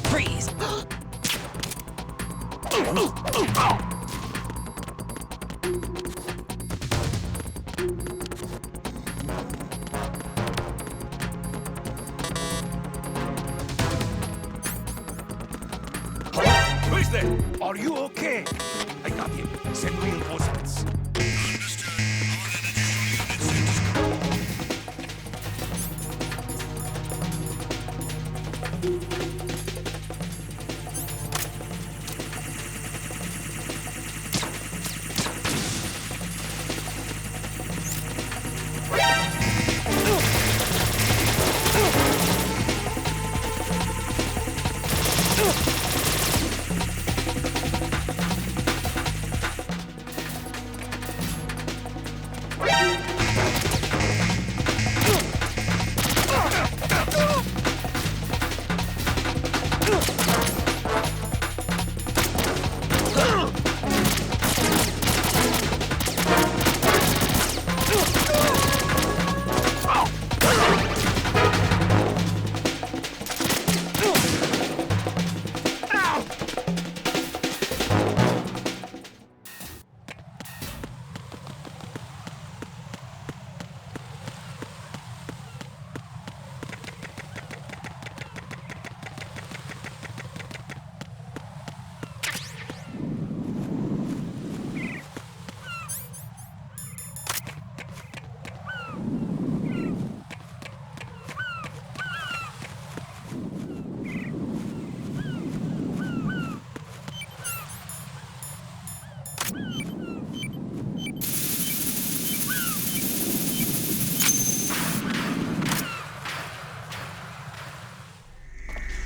Freeze! Who is there? Are you okay? I got him. Send reinforcements.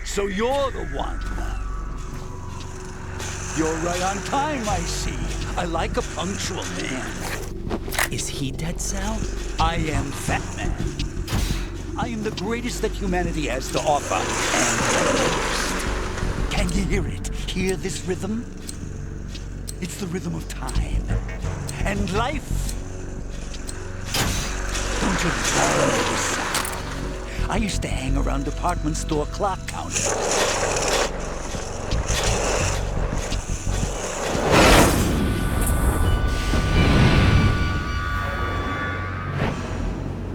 So you're the one. You're right on time, I see. I like a punctual man. Is he Dead Cell? I am Fatman. I am the greatest that humanity has to offer, and the greatest. Can you hear it? Hear this rhythm? It's the rhythm of time. And life. Don't you love this sound? I used to hang around department store clock counters.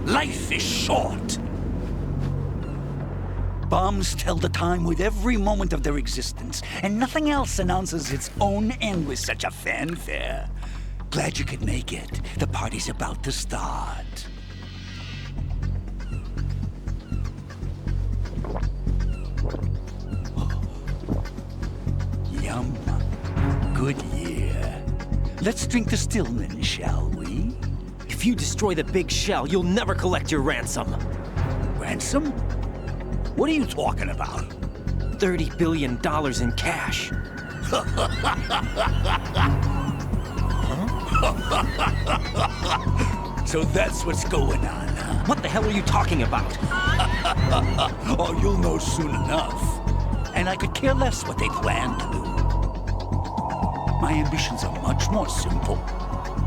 Life is short. Bombs tell the time with every moment of their existence, and nothing else announces its own end with such a fanfare. Glad you could make it. The party's about to start. Yum. Good year. Let's drink the Stillman, shall we? If you destroy the big shell, you'll never collect your ransom. Ransom? What are you talking about? $30 billion in cash. So that's what's going on, huh? What the hell are you talking about? Oh, you'll know soon enough. And I could care less what they plan to do. My ambitions are much more simple.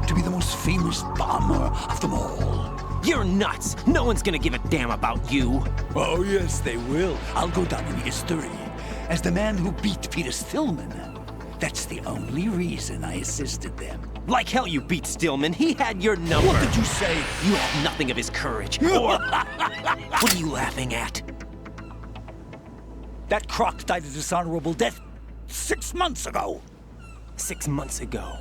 To be the most famous bomber of them all. You're nuts! No one's gonna give a damn about you. Oh, yes, they will. I'll go down in history as the man who beat Peter Stillman. That's the only reason I assisted them. Like hell you beat Stillman. He had your number. What did you say? You have nothing of his courage. Or... What are you laughing at? That croc died a dishonorable death 6 months ago. 6 months ago.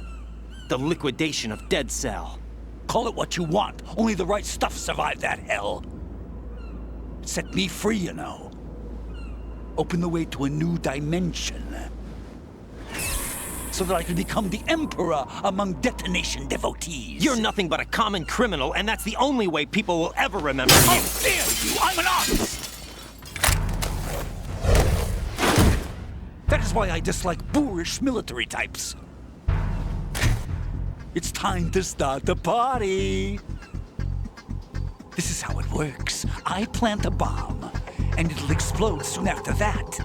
The liquidation of Dead Cell. Call it what you want. Only the right stuff survived that hell. It set me free, you know. Opened the way to a new dimension. So that I could become the emperor among detonation devotees. You're nothing but a common criminal, and that's the only way people will ever remember you. How dare you! I'm an artist! why I dislike boorish military types. It's time to start the party. This is how it works. I plant a bomb, and it'll explode soon after that.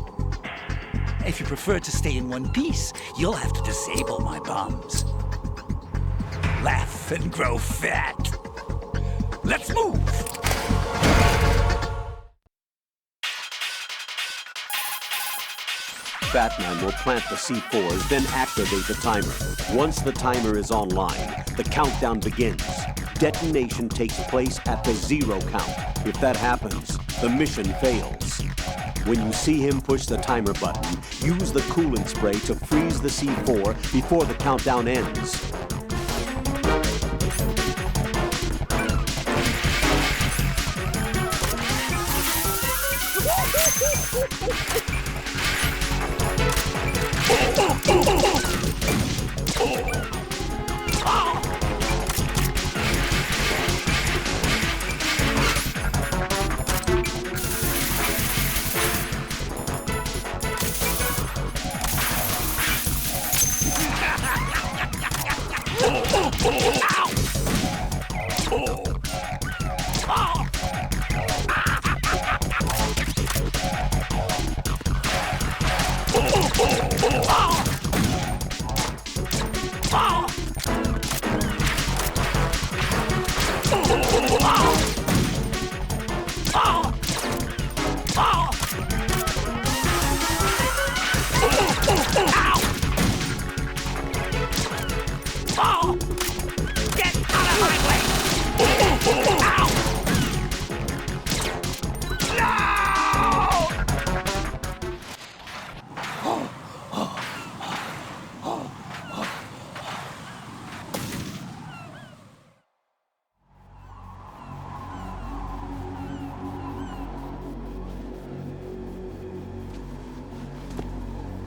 If you prefer to stay in one piece, you'll have to disable my bombs. Laugh and grow fat. Let's move! Fatman will plant the C4s, then activate the timer. Once the timer is online, the countdown begins. Detonation takes place at the 0 count. If that happens, the mission fails. When you see him push the timer button, use the coolant spray to freeze the C4 before the countdown ends.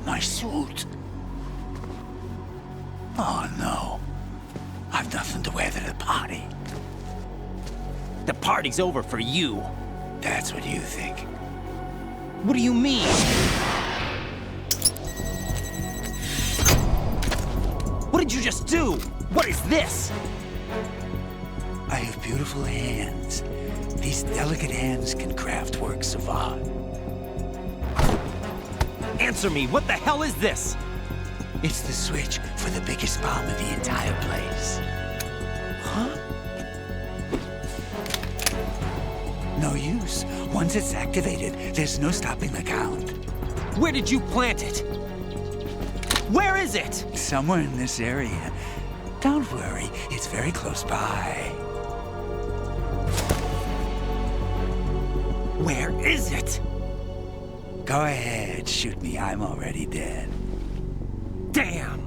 My suit. Oh no. I've nothing to wear to the party. The party's over for you. That's what you think. What do you mean? What did you just do? What is this? I have beautiful hands. These delicate hands can craft works of art. Answer me, what the hell is this? It's the switch for the biggest bomb in the entire place. Huh? No use. Once it's activated, there's no stopping the count. Where did you plant it? Where is it? Somewhere in this area. Don't worry, it's very close by. Where is it? Go ahead, shoot me. I'm already dead. Damn!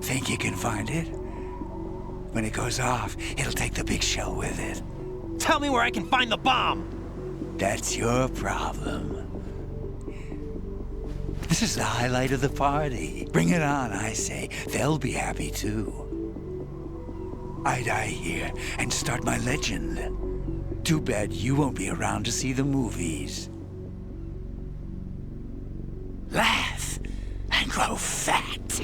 Think you can find it? When it goes off, it'll take the big shell with it. Tell me where I can find the bomb! That's your problem. This is the highlight of the party. Bring it on, I say. They'll be happy too. I die here and start my legend. Too bad you won't be around to see the movies. Laugh and grow fat.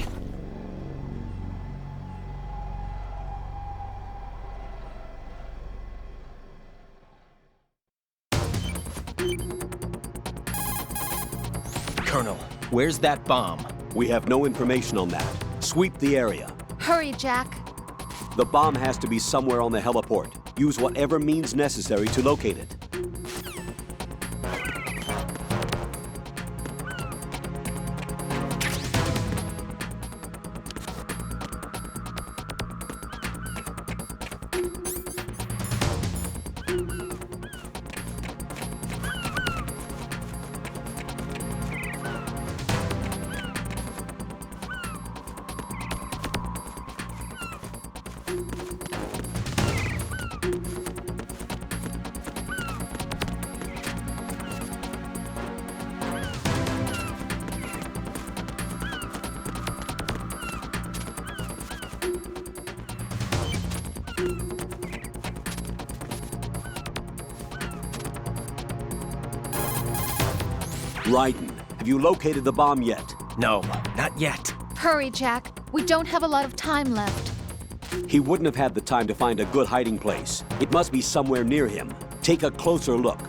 Colonel, where's that bomb? We have no information on that. Sweep the area. Hurry, Jack. The bomb has to be somewhere on the heliport. Use whatever means necessary to locate it. Raiden, Have you located the bomb yet? No, not yet. Hurry, Jack. We don't have a lot of time left. He wouldn't have had the time to find a good hiding place. It must be somewhere near him. Take a closer look.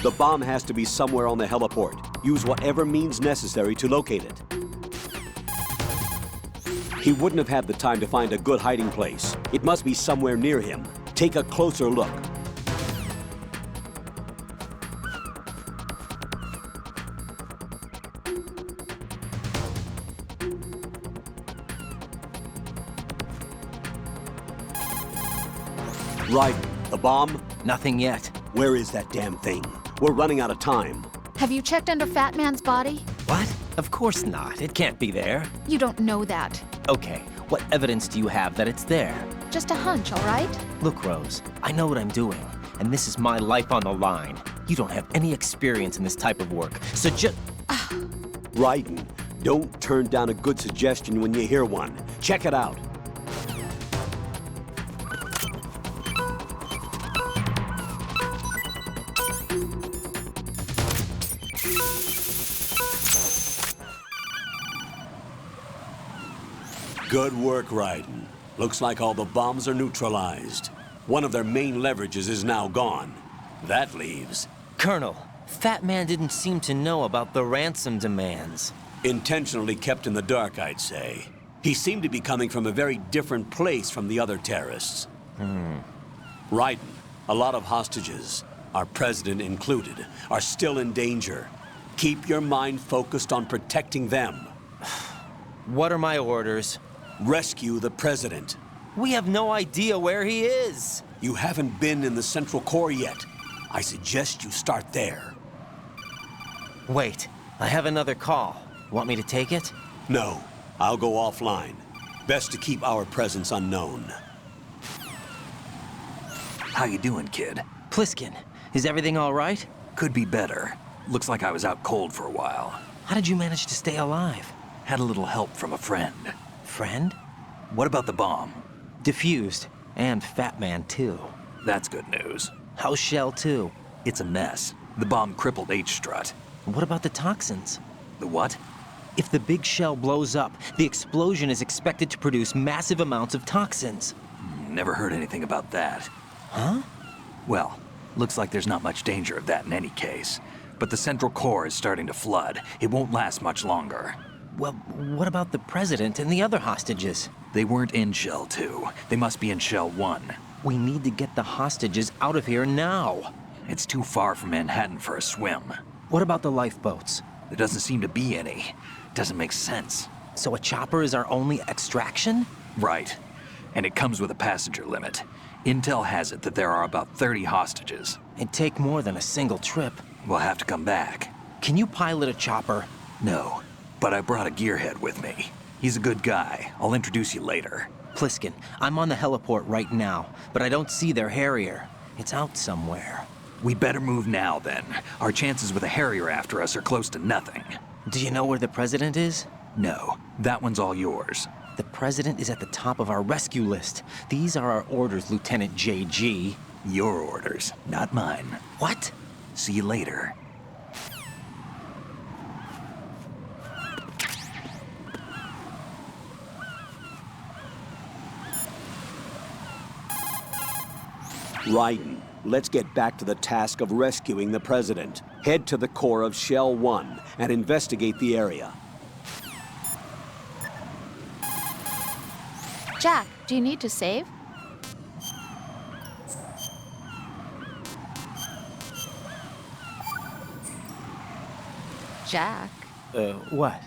The bomb has to be somewhere on the heliport. Use whatever means necessary to locate it. He wouldn't have had the time to find a good hiding place. It must be somewhere near him. Take a closer look. Right. The bomb? Nothing yet. Where is that damn thing? We're running out of time. Have you checked under Fatman's body? What? Of course not. It can't be there. You don't know that. Okay, what evidence do you have that it's there? Just a hunch, all right? Look, Rose, I know what I'm doing, and this is my life on the line. You don't have any experience in this type of work, so just... Raiden, don't turn down a good suggestion when you hear one. Check it out. Good work, Raiden. Looks like all the bombs are neutralized. One of their main leverages is now gone. That leaves... Colonel, Fat Man didn't seem to know about the ransom demands. Intentionally kept in the dark, I'd say. He seemed to be coming from a very different place from the other terrorists. Raiden, a lot of hostages, our president included, are still in danger. Keep your mind focused on protecting them. What are my orders? Rescue the president. We have no idea where he is. You haven't been in the Central Core yet. I suggest you start there. Wait, I have another call. Want me to take it? No, I'll go offline. Best to keep our presence unknown. How you doing, kid? Pliskin, is everything all right? Could be better. Looks like I was out cold for a while. How did you manage to stay alive? Had a little help from a friend. Friend? What about the bomb? Diffused. And Fat Man, too. That's good news. How's Shell, too? It's a mess. The bomb crippled H-Strut. What about the toxins? The what? If the big shell blows up, the explosion is expected to produce massive amounts of toxins. Never heard anything about that. Huh? Well, looks like there's not much danger of that in any case. But the Central Core is starting to flood. It won't last much longer. Well, what about the president and the other hostages? They weren't in Shell 2. They must be in Shell 1. We need to get the hostages out of here now. It's too far from Manhattan for a swim. What about the lifeboats? There doesn't seem to be any. Doesn't make sense. So a chopper is our only extraction? Right. And it comes with a passenger limit. Intel has it that there are about 30 hostages. It'd take more than a single trip. We'll have to come back. Can you pilot a chopper? No, but I brought a gearhead with me. He's a good guy. I'll introduce you later. Pliskin, I'm on the heliport right now, but I don't see their Harrier. It's out somewhere. We better move now, then. Our chances with a Harrier after us are close to nothing. Do you know where the president is? No, that one's all yours. The president is at the top of our rescue list. These are our orders, Lieutenant JG. Your orders, not mine. What? See you later. Raiden, let's get back to the task of rescuing the president. Head to the core of Shell 1 and investigate the area. Jack, do you need to save? Jack, What?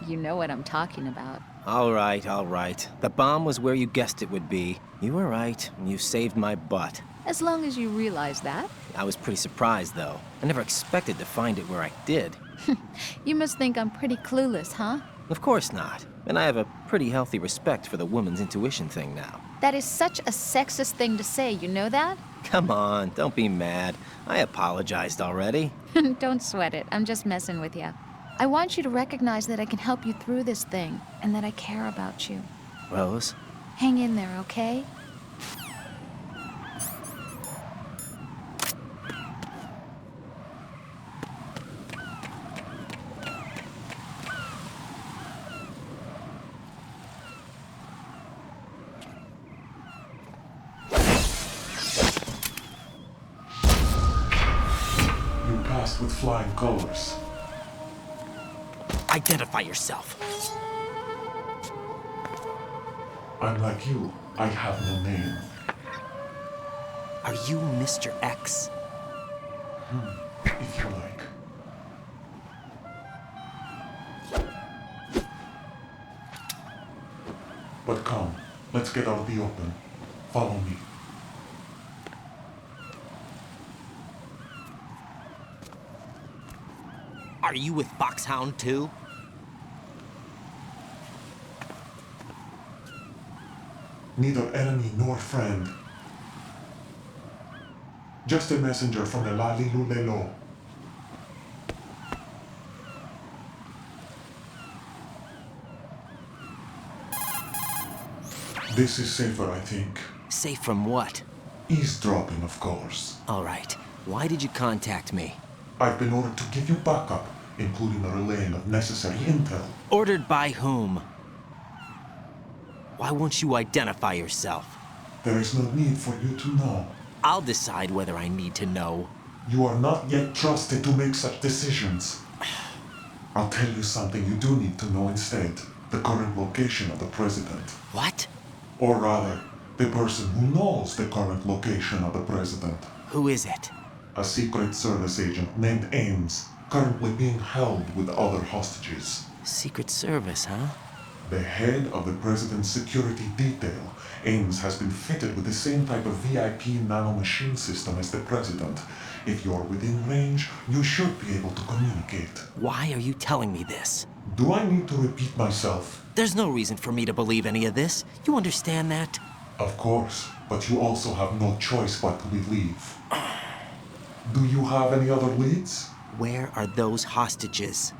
You know what I'm talking about. All right, all right. The bomb was where you guessed it would be. You were right, and you saved my butt. As long as you realize that. I was pretty surprised, though. I never expected to find it where I did. You must think I'm pretty clueless, huh? Of course not. And I have a pretty healthy respect for the woman's intuition thing now. That is such a sexist thing to say, you know that? Come on, don't be mad. I apologized already. Don't sweat it, I'm just messing with you. I want you to recognize that I can help you through this thing, and that I care about you. Rose? Hang in there, okay? You passed with flying colors. Identify yourself. I'm like you. I have no name. Are you Mr. X? If you like. But come, let's get out of the open. Follow me. Are you with Foxhound too? Neither enemy nor friend. Just a messenger from the Lalilulelo. This is safer, I think. Safe from what? Eavesdropping, of course. All right. Why did you contact me? I've been ordered to give you backup, including the relaying of necessary intel. Ordered by whom? Why won't you identify yourself? There is no need for you to know. I'll decide whether I need to know. You are not yet trusted to make such decisions. I'll tell you something you do need to know instead. The current location of the president. What? Or rather, the person who knows the current location of the president. Who is it? A Secret Service agent named Ames, currently being held with other hostages. Secret Service, huh? The head of the president's security detail, Ames, has been fitted with the same type of VIP nanomachine system as the president. If you're within range, you should be able to communicate. Why are you telling me this? Do I need to repeat myself? There's no reason for me to believe any of this. You understand that? Of course, but you also have no choice but to believe. Do you have any other leads? Where are those hostages?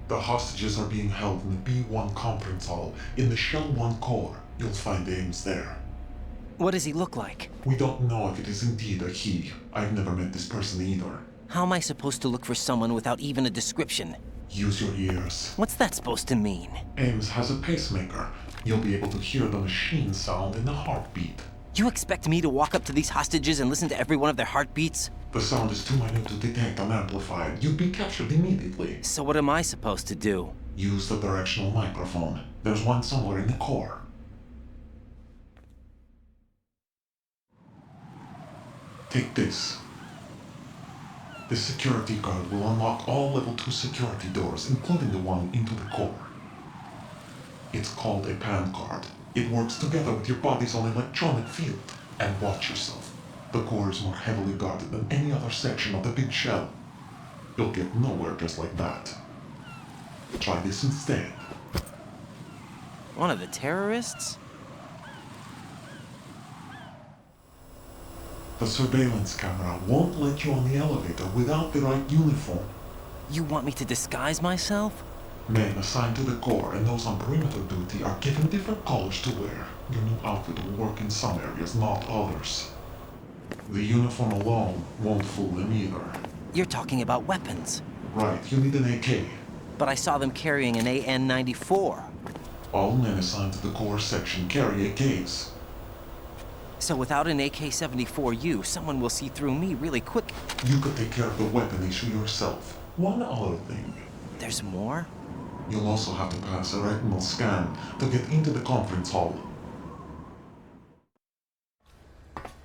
The hostages are being held in the B1 conference hall in the Shell 1 core. You'll find Ames there. What does he look like? We don't know if it is indeed a he. I've never met this person either. How am I supposed to look for someone without even a description? Use your ears. What's that supposed to mean? Ames has a pacemaker. You'll be able to hear the machine sound in the heartbeat. You expect me to walk up to these hostages and listen to every one of their heartbeats? The sound is too minute to detect and amplify it. You'd be captured immediately. So what am I supposed to do? Use the directional microphone. There's one somewhere in the core. Take this. The security card will unlock all level 2 security doors, including the one into the core. It's called a PAN card. It works together with your body's own electronic field. And watch yourself. The core is more heavily guarded than any other section of the big shell. You'll get nowhere just like that. Try this instead. One of the terrorists? The surveillance camera won't let you on the elevator without the right uniform. You want me to disguise myself? Men assigned to the Corps and those on perimeter duty are given different colors to wear. Your new outfit will work in some areas, not others. The uniform alone won't fool them either. You're talking about weapons. Right, you need an AK. But I saw them carrying an AN-94. All men assigned to the Corps section carry AKs. So without an AK-74U, someone will see through me really quick. You could take care of the weapon issue yourself. One other thing. There's more? You'll also have to pass a retinal scan to get into the conference hall.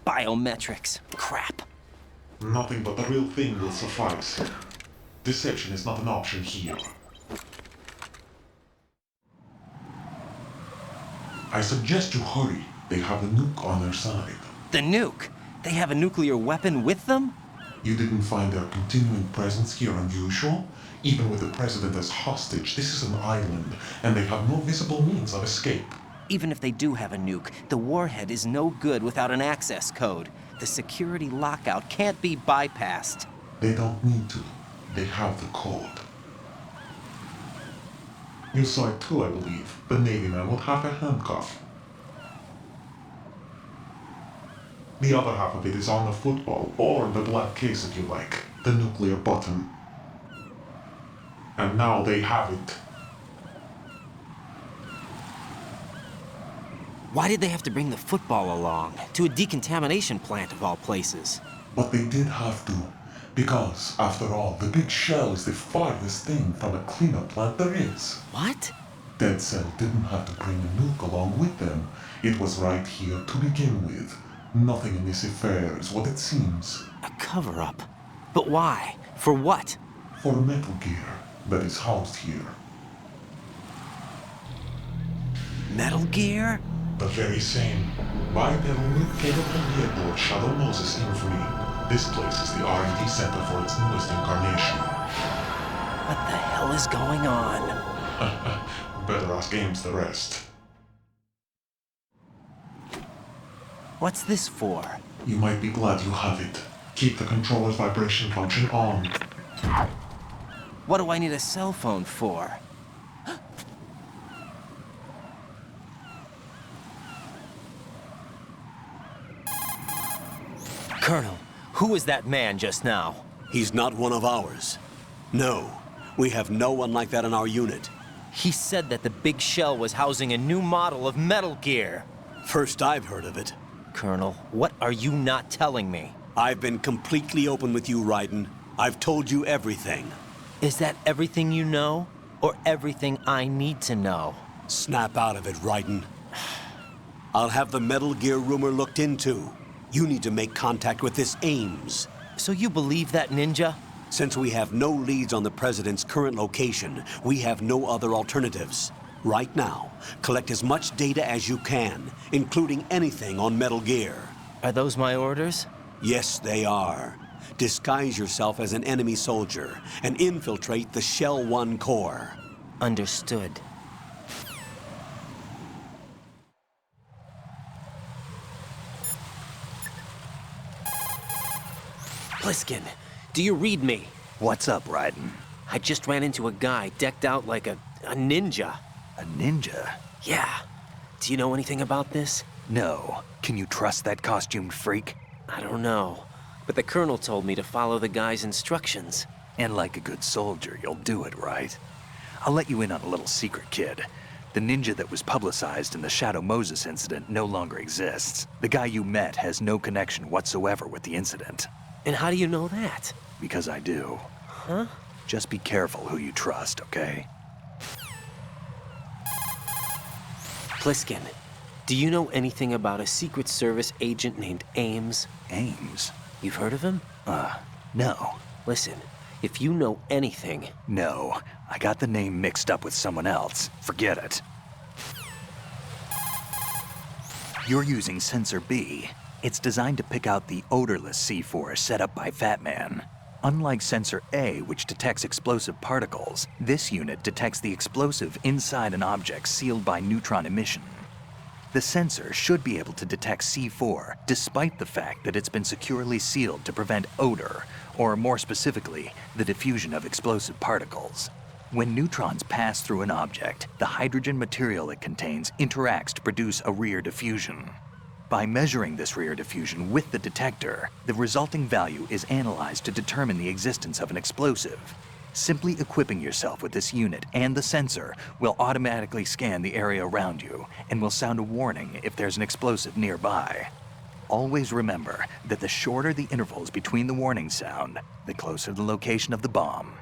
Biometrics. Crap. Nothing but the real thing will suffice. Deception is not an option here. I suggest you hurry. They have the nuke on their side. The nuke? They have a nuclear weapon with them? You didn't find their continuing presence here unusual? Even with the president as hostage, this is an island, and they have no visible means of escape. Even if they do have a nuke, the warhead is no good without an access code. The security lockout can't be bypassed. They don't need to. They have the code. You saw it too, I believe. The Navy man would have a handcuff. The other half of it is on the football, or the black case if you like. The nuclear button. And now they have it. Why did they have to bring the football along? To a decontamination plant of all places. But they did have to. Because, after all, the big shell is the farthest thing from a cleanup plant there is. What? Dead Cell didn't have to bring the nuke along with them. It was right here to begin with. Nothing in this affair is what it seems. A cover-up? But why? For what? For Metal Gear that is housed here. Metal Gear? The very same. Bipedal nuke-capable vehicle of Shadow Moses infamy. This place is the R&D center for its newest incarnation. What the hell is going on? Better ask Ames the rest. What's this for? You might be glad you have it. Keep the controller's vibration function on. What do I need a cell phone for? Colonel, who was that man just now? He's not one of ours. No, we have no one like that in our unit. He said that the big shell was housing a new model of Metal Gear. First I've heard of it. Colonel, what are you not telling me? I've been completely open with you, Raiden. I've told you everything. Is that everything you know? Or everything I need to know? Snap out of it, Raiden. I'll have the Metal Gear rumor looked into. You need to make contact with this Ames. So you believe that ninja? Since we have no leads on the President's current location, we have no other alternatives. Right now, collect as much data as you can, including anything on Metal Gear. Are those my orders? Yes, they are. Disguise yourself as an enemy soldier and infiltrate the Shell 1 core. Understood. Pliskin, do you read me? What's up, Raiden? I just ran into a guy decked out like a ninja. A ninja? Yeah. Do you know anything about this? No. Can you trust that costumed freak? I don't know. But the colonel told me to follow the guy's instructions. And like a good soldier, you'll do it, right? I'll let you in on a little secret, kid. The ninja that was publicized in the Shadow Moses incident no longer exists. The guy you met has no connection whatsoever with the incident. And how do you know that? Because I do. Huh? Just be careful who you trust, okay? Pliskin, do you know anything about a Secret Service agent named Ames? Ames? You've heard of him? No. Listen, if you know anything... No. I got the name mixed up with someone else. Forget it. You're using Sensor B. It's designed to pick out the odorless C4 set up by Fatman. Unlike Sensor A, which detects explosive particles, this unit detects the explosive inside an object sealed by neutron emission. The sensor should be able to detect C4, despite the fact that it's been securely sealed to prevent odor, or more specifically, the diffusion of explosive particles. When neutrons pass through an object, the hydrogen material it contains interacts to produce a rear diffusion. By measuring this rear diffusion with the detector, the resulting value is analyzed to determine the existence of an explosive. Simply equipping yourself with this unit and the sensor will automatically scan the area around you and will sound a warning if there's an explosive nearby. Always remember that the shorter the intervals between the warning sound, the closer the location of the bomb.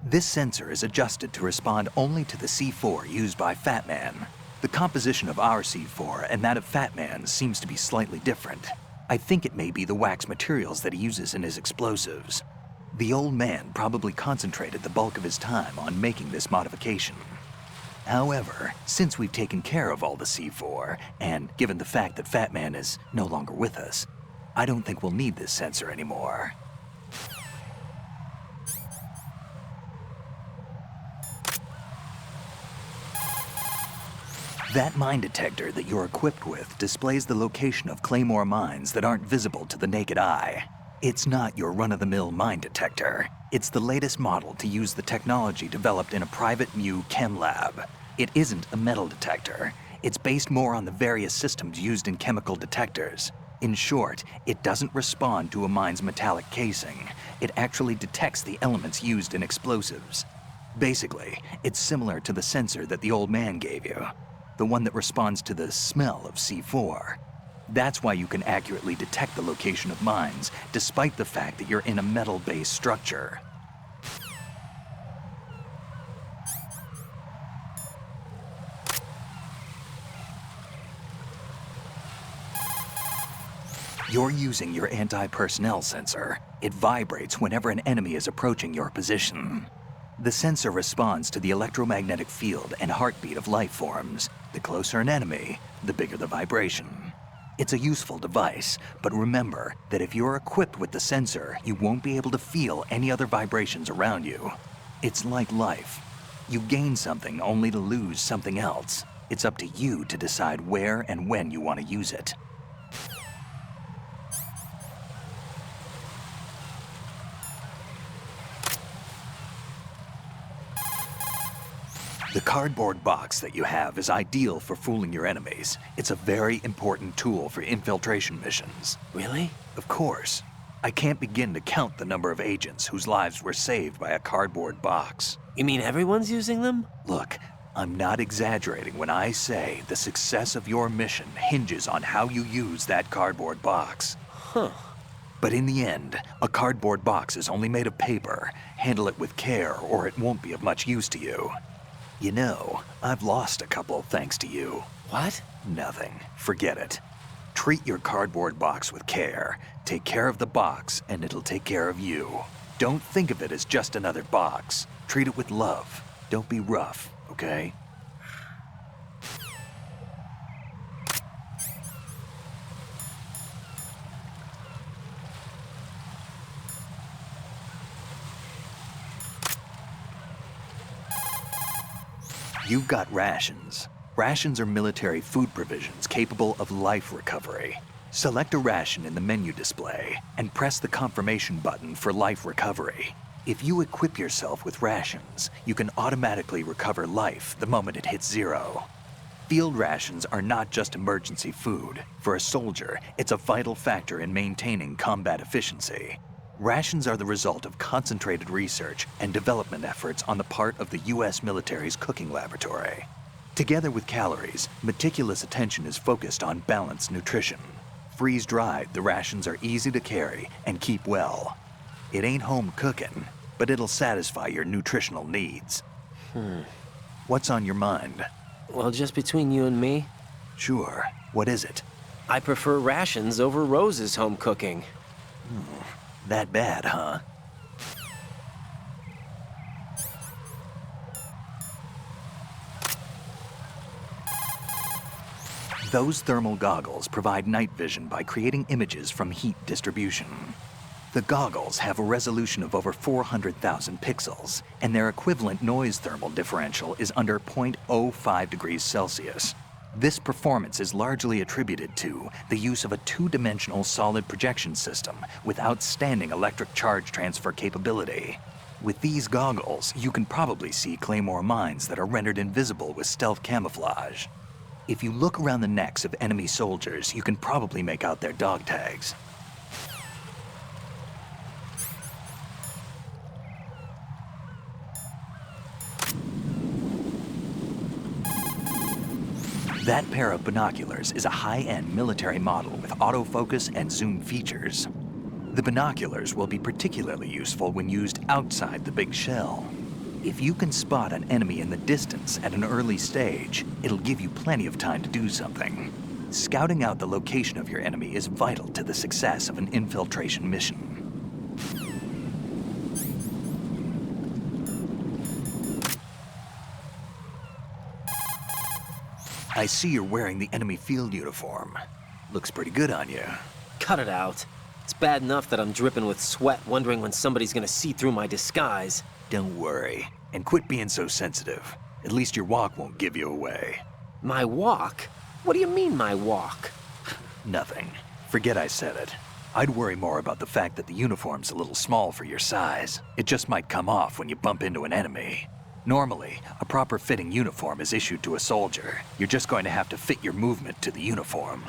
This sensor is adjusted to respond only to the C4 used by Fatman. The composition of our C4 and that of Fatman seems to be slightly different. I think it may be the wax materials that he uses in his explosives. The old man probably concentrated the bulk of his time on making this modification. However, since we've taken care of all the C4, and given the fact that Fatman is no longer with us, I don't think we'll need this sensor anymore. That mine detector that you're equipped with displays the location of Claymore mines that aren't visible to the naked eye. It's not your run-of-the-mill mine detector. It's the latest model to use the technology developed in a private Mu chem lab. It isn't a metal detector. It's based more on the various systems used in chemical detectors. In short, it doesn't respond to a mine's metallic casing. It actually detects the elements used in explosives. Basically, it's similar to the sensor that the old man gave you. The one that responds to the smell of C4. That's why you can accurately detect the location of mines, despite the fact that you're in a metal-based structure. You're using your anti-personnel sensor. It vibrates whenever an enemy is approaching your position. The sensor responds to the electromagnetic field and heartbeat of life forms. The closer an enemy, the bigger the vibration. It's a useful device, but remember that if you're equipped with the sensor, you won't be able to feel any other vibrations around you. It's like life. You gain something only to lose something else. It's up to you to decide where and when you want to use it. The cardboard box that you have is ideal for fooling your enemies. It's a very important tool for infiltration missions. Really? Of course. I can't begin to count the number of agents whose lives were saved by a cardboard box. You mean everyone's using them? Look, I'm not exaggerating when I say the success of your mission hinges on how you use that cardboard box. Huh. But in the end, a cardboard box is only made of paper. Handle it with care or it won't be of much use to you. You know, I've lost a couple thanks to you. What? Nothing. Forget it. Treat your cardboard box with care. Take care of the box, and it'll take care of you. Don't think of it as just another box. Treat it with love. Don't be rough, okay? You've got rations. Rations are military food provisions capable of life recovery. Select a ration in the menu display and press the confirmation button for life recovery. If you equip yourself with rations, you can automatically recover life the moment it hits 0. Field rations are not just emergency food. For a soldier, it's a vital factor in maintaining combat efficiency. Rations are the result of concentrated research and development efforts on the part of the U.S. military's cooking laboratory. Together with calories, meticulous attention is focused on balanced nutrition. Freeze-dried, the rations are easy to carry and keep well. It ain't home cooking, but it'll satisfy your nutritional needs. What's on your mind? Well, just between you and me, Sure. What is it? I prefer rations over Rose's home cooking. That bad, huh? Those thermal goggles provide night vision by creating images from heat distribution. The goggles have a resolution of over 400,000 pixels, and their equivalent noise thermal differential is under 0.05 degrees Celsius. This performance is largely attributed to the use of a two-dimensional solid projection system with outstanding electric charge transfer capability. With these goggles, you can probably see Claymore mines that are rendered invisible with stealth camouflage. If you look around the necks of enemy soldiers, you can probably make out their dog tags. That pair of binoculars is a high-end military model with autofocus and zoom features. The binoculars will be particularly useful when used outside the big shell. If you can spot an enemy in the distance at an early stage, it'll give you plenty of time to do something. Scouting out the location of your enemy is vital to the success of an infiltration mission. I see you're wearing the enemy field uniform. Looks pretty good on you. Cut it out. It's bad enough that I'm dripping with sweat, wondering when somebody's gonna see through my disguise. Don't worry, and quit being so sensitive. At least your walk won't give you away. My walk? What do you mean, my walk? Nothing. Forget I said it. I'd worry more about the fact that the uniform's a little small for your size. It just might come off when you bump into an enemy. Normally, a proper fitting uniform is issued to a soldier. You're just going to have to fit your movement to the uniform.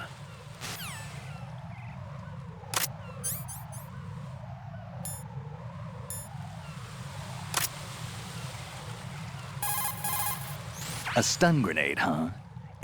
A stun grenade, huh?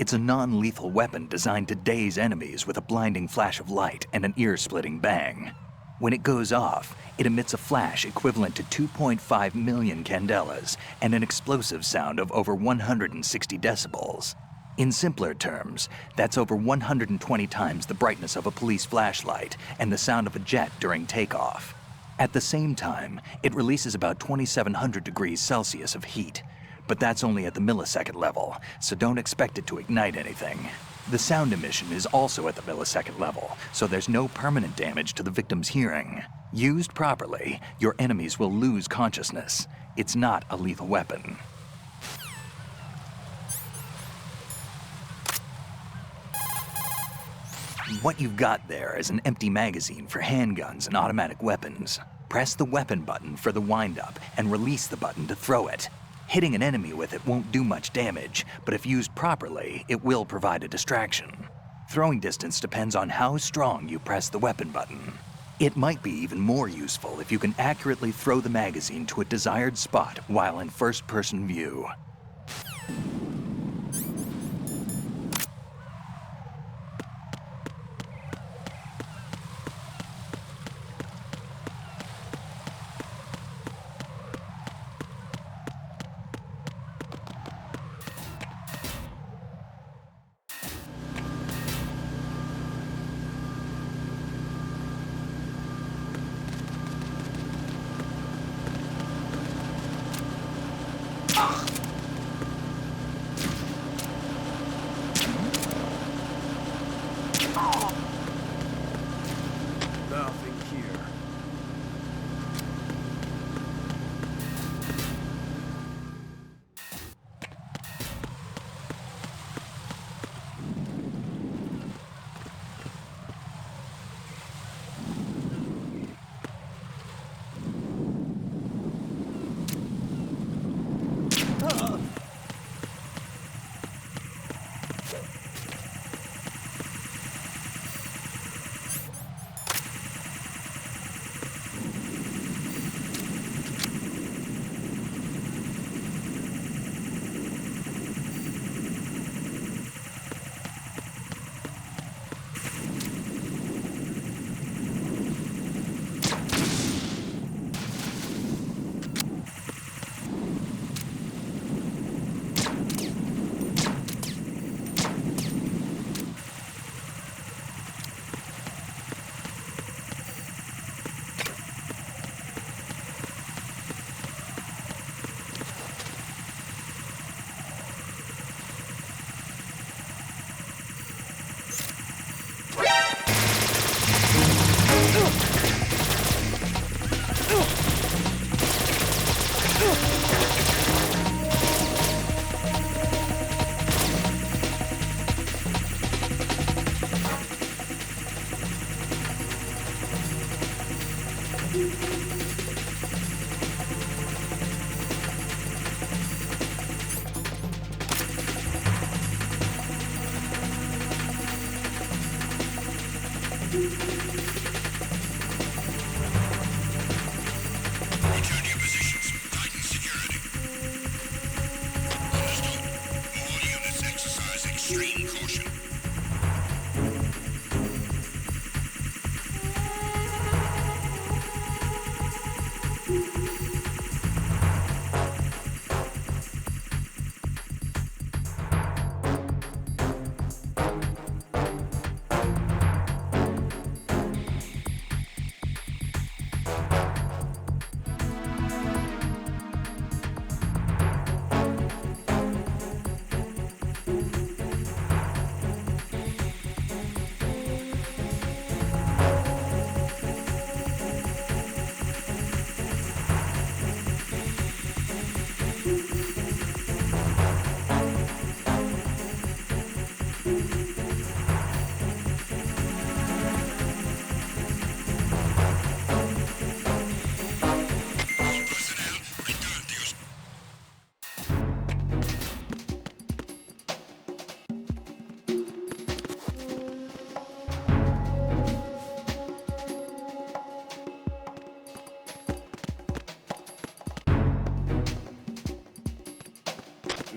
It's a non-lethal weapon designed to daze enemies with a blinding flash of light and an ear-splitting bang. When it goes off, it emits a flash equivalent to 2.5 million candelas and an explosive sound of over 160 decibels. In simpler terms, that's over 120 times the brightness of a police flashlight and the sound of a jet during takeoff. At the same time, it releases about 2,700 degrees Celsius of heat. But that's only at the millisecond level, so don't expect it to ignite anything. The sound emission is also at the millisecond level, so there's no permanent damage to the victim's hearing. Used properly, your enemies will lose consciousness. It's not a lethal weapon. What you've got there is an empty magazine for handguns and automatic weapons. Press the weapon button for the wind-up and release the button to throw it. Hitting an enemy with it won't do much damage, but if used properly, it will provide a distraction. Throwing distance depends on how strong you press the weapon button. It might be even more useful if you can accurately throw the magazine to a desired spot while in first-person view. Nothing here. Return to your positions. Tighten security. Understood. All units exercise extreme caution.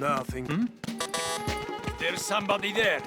Nothing. There's somebody there.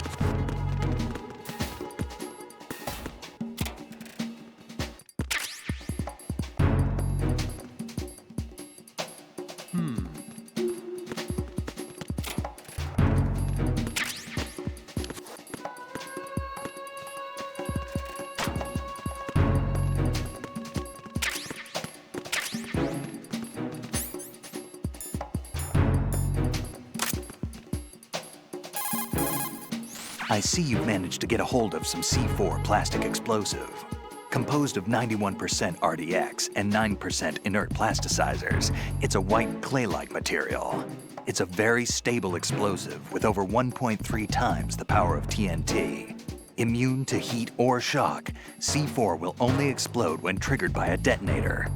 I see you've managed to get a hold of some C4 plastic explosive. Composed of 91% RDX and 9% inert plasticizers, it's a white clay-like material. It's a very stable explosive with over 1.3 times the power of TNT. Immune to heat or shock, C4 will only explode when triggered by a detonator.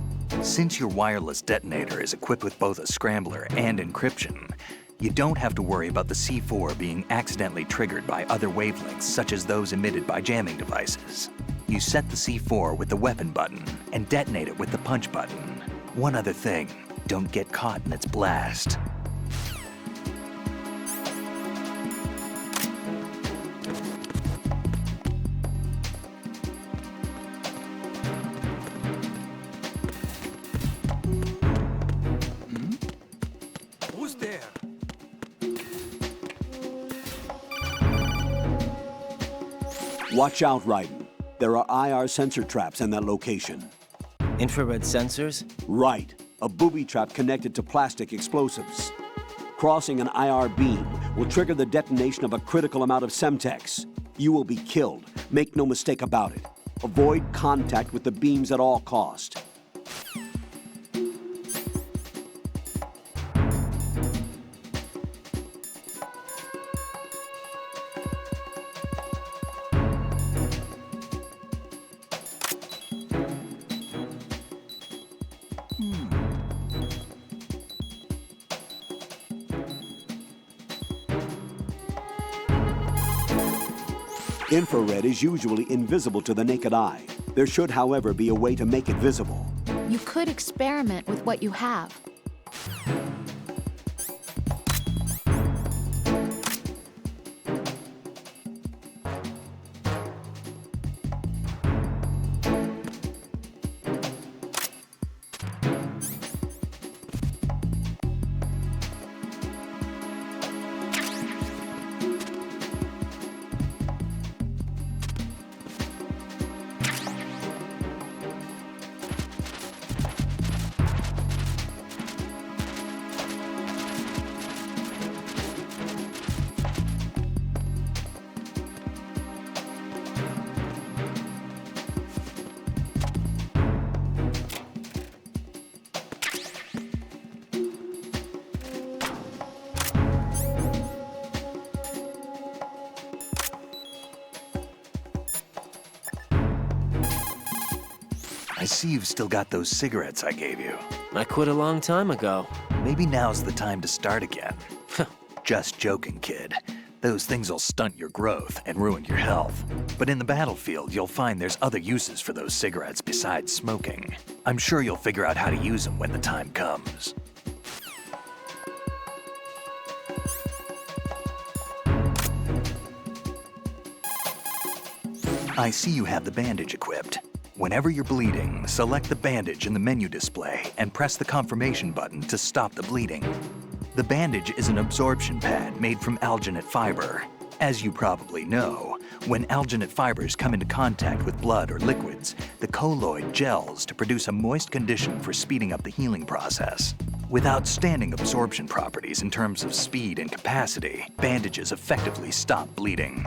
Since your wireless detonator is equipped with both a scrambler and encryption, you don't have to worry about the C4 being accidentally triggered by other wavelengths such as those emitted by jamming devices. You set the C4 with the weapon button and detonate it with the punch button. One other thing, don't get caught in its blast. Who's there? Watch out, Raiden. There are IR sensor traps in that location. Infrared sensors? Right. A booby trap connected to plastic explosives. Crossing an IR beam will trigger the detonation of a critical amount of Semtex. You will be killed. Make no mistake about it. Avoid contact with the beams at all cost. Infrared is usually invisible to the naked eye. There should, however, be a way to make it visible. You could experiment with what you have. I see you've still got those cigarettes I gave you. I quit a long time ago. Maybe now's the time to start again. Just joking, kid. Those things will stunt your growth and ruin your health. But in the battlefield, you'll find there's other uses for those cigarettes besides smoking. I'm sure you'll figure out how to use them when the time comes. I see you have the bandage equipped. Whenever you're bleeding, select the bandage in the menu display and press the confirmation button to stop the bleeding. The bandage is an absorption pad made from alginate fiber. As you probably know, when alginate fibers come into contact with blood or liquids, the colloid gels to produce a moist condition for speeding up the healing process. With outstanding absorption properties in terms of speed and capacity, bandages effectively stop bleeding.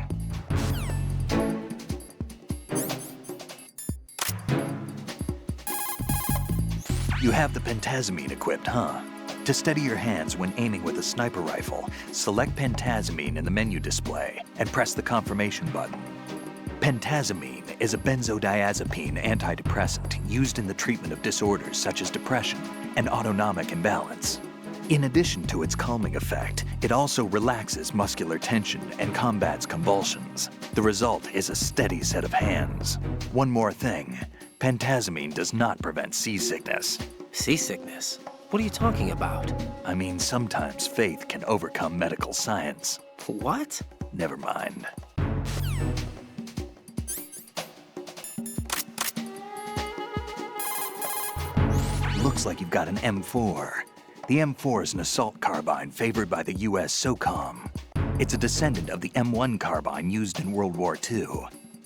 You have the pentazamine equipped, huh? To steady your hands when aiming with a sniper rifle, select pentazamine in the menu display and press the confirmation button. Pentazamine is a benzodiazepine antidepressant used in the treatment of disorders such as depression and autonomic imbalance. In addition to its calming effect, it also relaxes muscular tension and combats convulsions. The result is a steady set of hands. One more thing, pentazamine does not prevent seasickness. Seasickness? What are you talking about? I mean, sometimes faith can overcome medical science. What? Never mind. Looks like you've got an M4. The M4 is an assault carbine favored by the US SOCOM. It's a descendant of the M1 carbine used in World War II.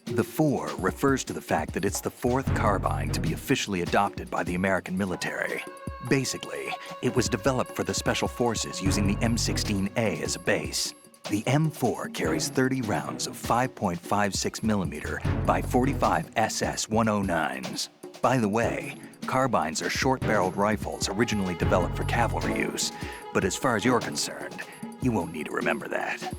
The 4 refers to the fact that it's the 4th carbine to be officially adopted by the American military. Basically, it was developed for the Special Forces using the M16A as a base. The M4 carries 30 rounds of 5.56mm by 45 SS-109s. By the way, carbines are short-barreled rifles originally developed for cavalry use, but as far as you're concerned, you won't need to remember that.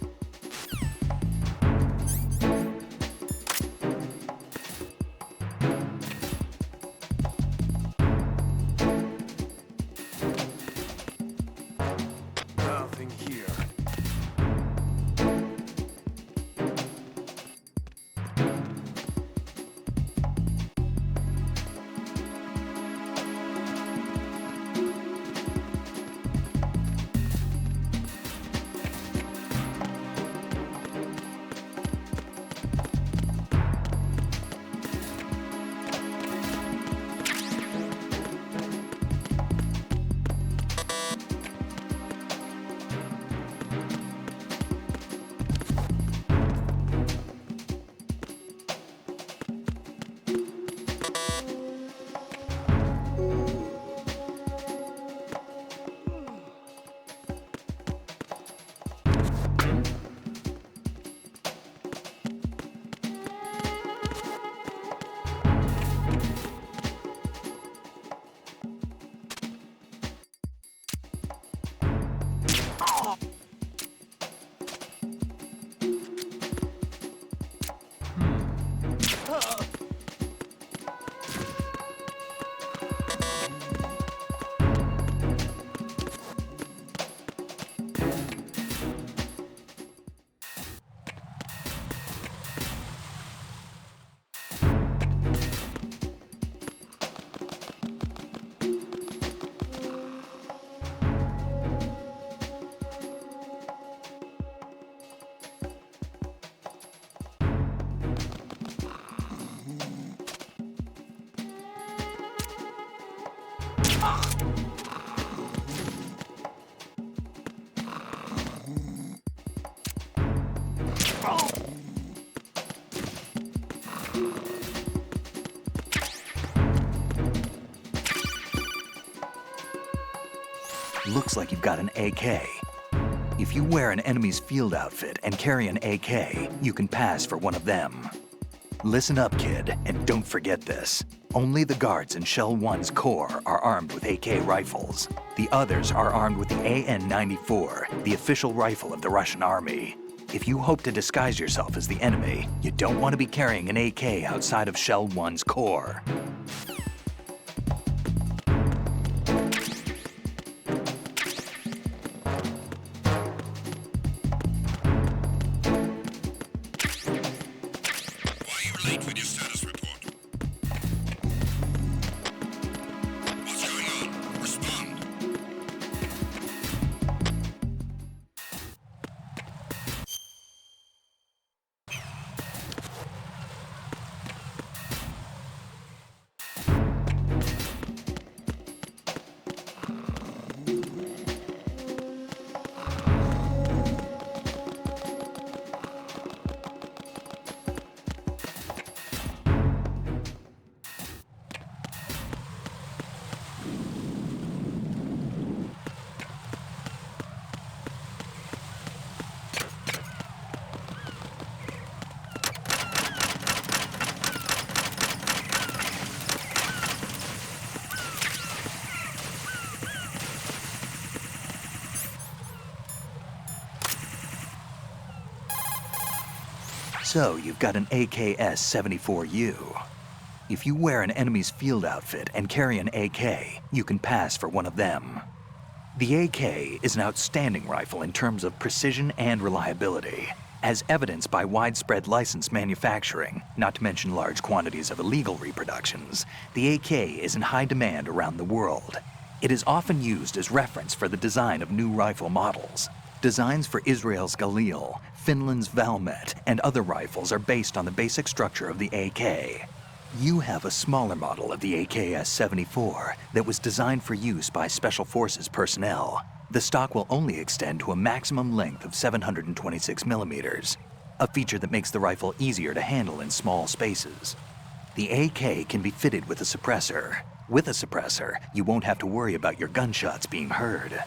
Nothing here. Looks like you've got an AK. If you wear an enemy's field outfit and carry an AK, you can pass for one of them. Listen up, kid, and don't forget this. Only the guards in Shell 1's Corps are armed with AK rifles. The others are armed with the AN-94, the official rifle of the Russian army. If you hope to disguise yourself as the enemy, you don't want to be carrying an AK outside of Shell 1's Corps. So, you've got an AKS-74U. If you wear an enemy's field outfit and carry an AK, you can pass for one of them. The AK is an outstanding rifle in terms of precision and reliability, as evidenced by widespread licensed manufacturing, not to mention large quantities of illegal reproductions. The AK is in high demand around the world. It is often used as reference for the design of new rifle models. Designs for Israel's Galil, Finland's Valmet, and other rifles are based on the basic structure of the AK. You have a smaller model of the AKS-74 that was designed for use by Special Forces personnel. The stock will only extend to a maximum length of 726 millimeters, a feature that makes the rifle easier to handle in small spaces. The AK can be fitted with a suppressor. With a suppressor, you won't have to worry about your gunshots being heard.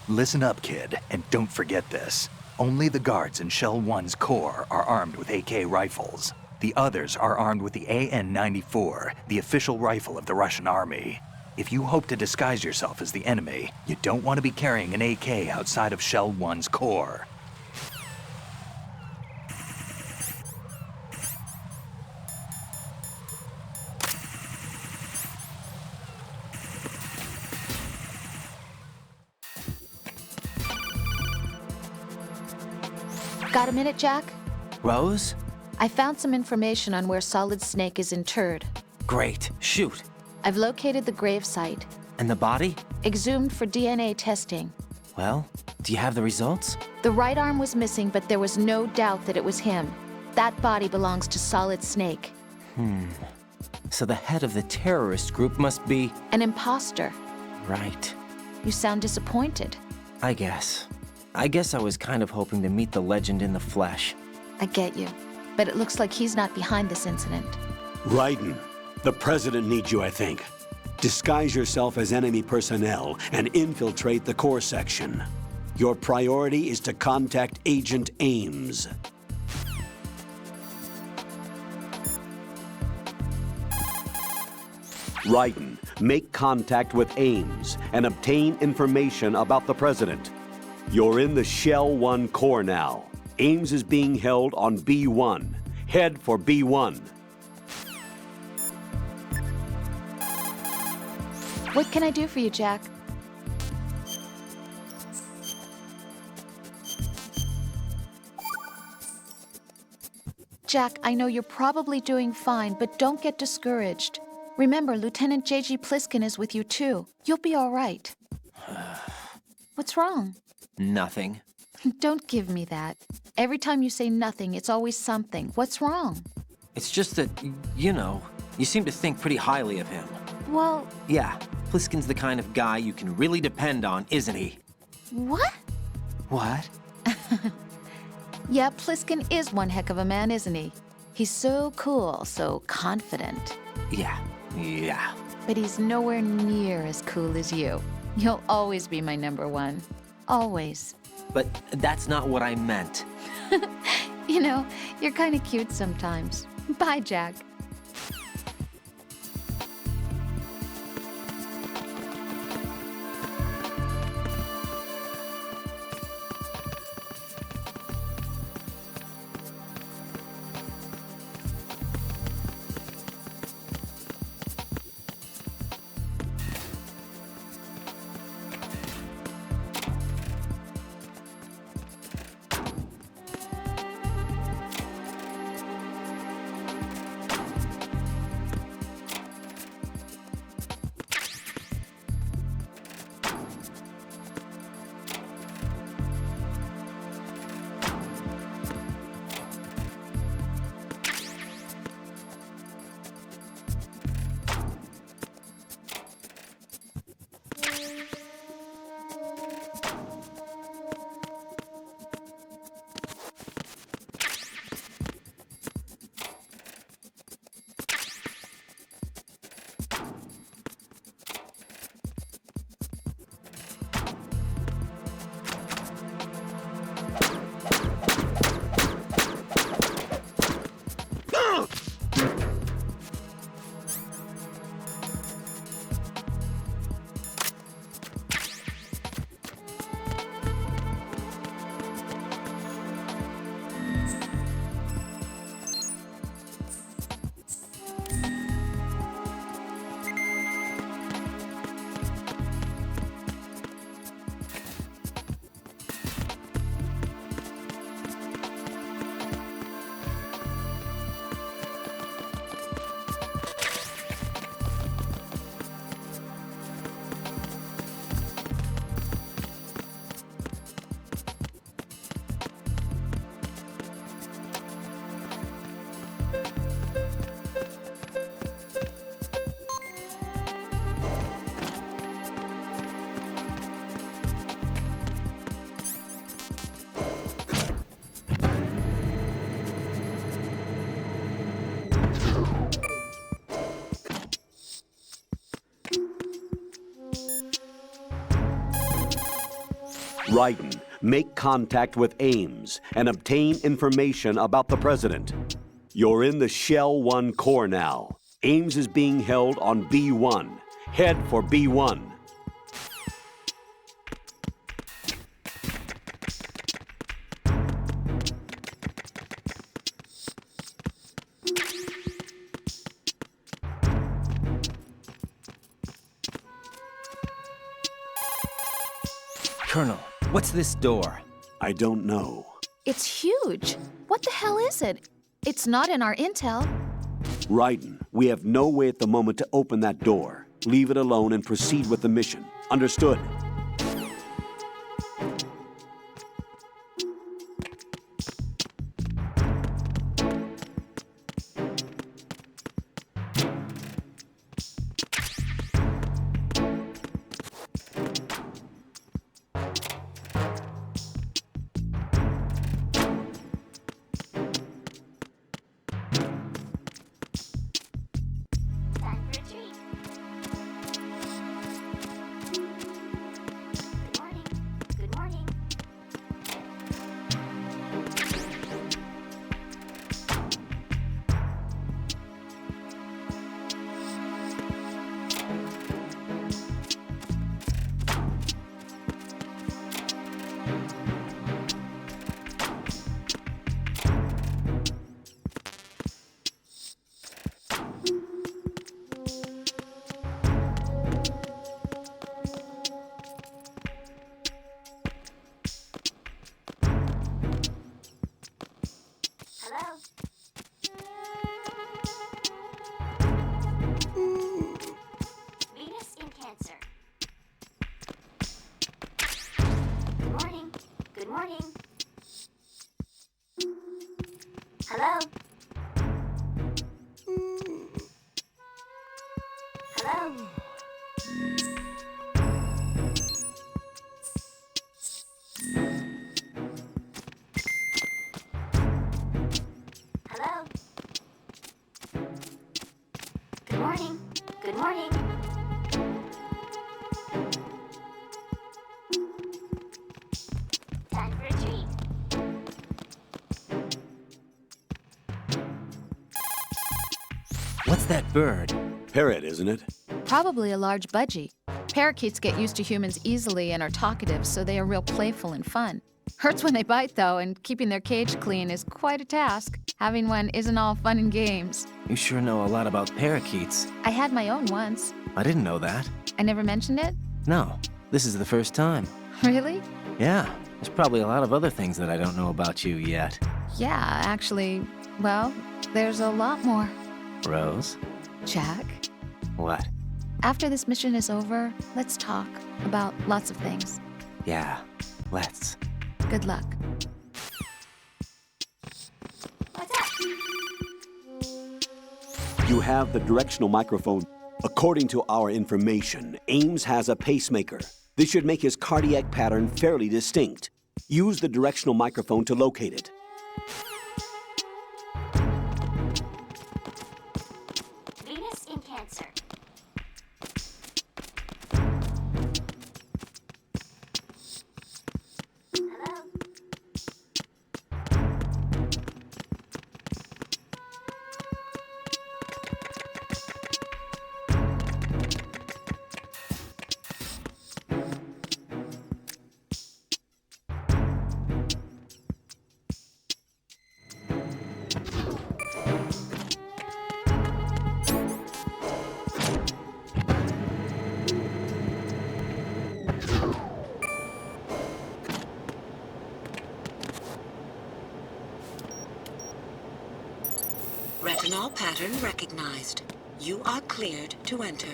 Listen up, kid, and don't forget this. Only the guards in Shell 1's Corps are armed with AK rifles. The others are armed with the AN-94, the official rifle of the Russian army. If you hope to disguise yourself as the enemy, you don't want to be carrying an AK outside of Shell 1's Corps. Got a minute, Jack? Rose? I found some information on where Solid Snake is interred. Great. Shoot. I've located the grave site, And the body? exhumed for DNA testing. Well, do you have the results? The right arm was missing, but there was no doubt that it was him. That body belongs to Solid Snake. So the head of the terrorist group must be... An imposter. Right. You sound disappointed. I guess I was kind of hoping to meet the legend in the flesh. I get you. But it looks like he's not behind this incident. Raiden, the president needs you, I think. Disguise yourself as enemy personnel and infiltrate the core section. Your priority is to contact Agent Ames. Raiden, make contact with Ames and obtain information about the president. You're in the Shell 1 core now. Ames is being held on B1. Head for B1. What can I do for you, Jack? Jack, I know you're probably doing fine, but don't get discouraged. Remember, Lieutenant J.G. Pliskin is with you too. You'll be all right. What's wrong? Nothing. Don't give me that. Every time you say nothing, it's always something. What's wrong? It's just that, you know, you seem to think pretty highly of him. Well, Yeah, Pliskin's the kind of guy you can really depend on, isn't he? what? What? Yeah, Pliskin is one heck of a man, isn't he? He's so cool, so confident. Yeah. But he's nowhere near as cool as you. You'll always be my number one. Always. But that's not what I meant. You know, you're kind of cute sometimes. Bye, Jack. Raiden, make contact with Ames and obtain information about the president. You're in the Shell 1 core now. Ames is being held on B1. Head for B1. Colonel, what's this door? I don't know. It's huge. What the hell is it? It's not in our intel. Raiden, we have no way at the moment to open that door. Leave it alone and proceed with the mission. Understood? What's that bird? Parrot, isn't it? Probably a large budgie. Parakeets get used to humans easily and are talkative, so they are real playful and fun. Hurts when they bite, though, and keeping their cage clean is quite a task. Having one isn't all fun and games. You sure know a lot about parakeets. I had my own once. I didn't know that. I never mentioned it? No, this is the first time. Really? Yeah, there's probably a lot of other things that I don't know about you yet. Yeah, actually, well, there's a lot more. Rose? Jack, What? after this mission is over, let's talk about lots of things. Yeah, let's. Good luck. You have the directional microphone. According to our information, Ames has a pacemaker. This should make his cardiac pattern fairly distinct. Use the directional microphone to locate it. Venus in Cancer. Hello? Retinol pattern recognized. You are cleared to enter.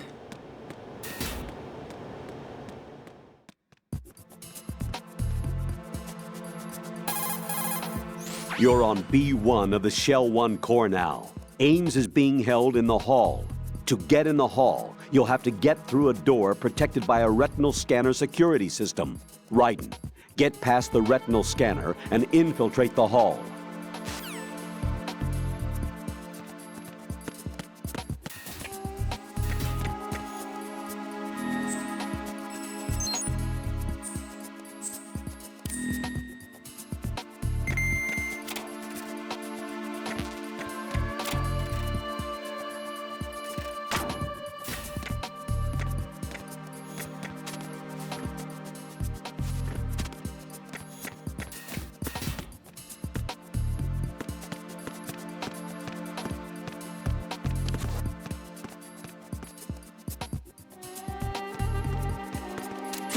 You're on B1 of the Shell 1 core now. Ames is being held in the hall. To get in the hall, you'll have to get through a door protected by a retinal scanner security system. Raiden, get past the retinal scanner and infiltrate the hall.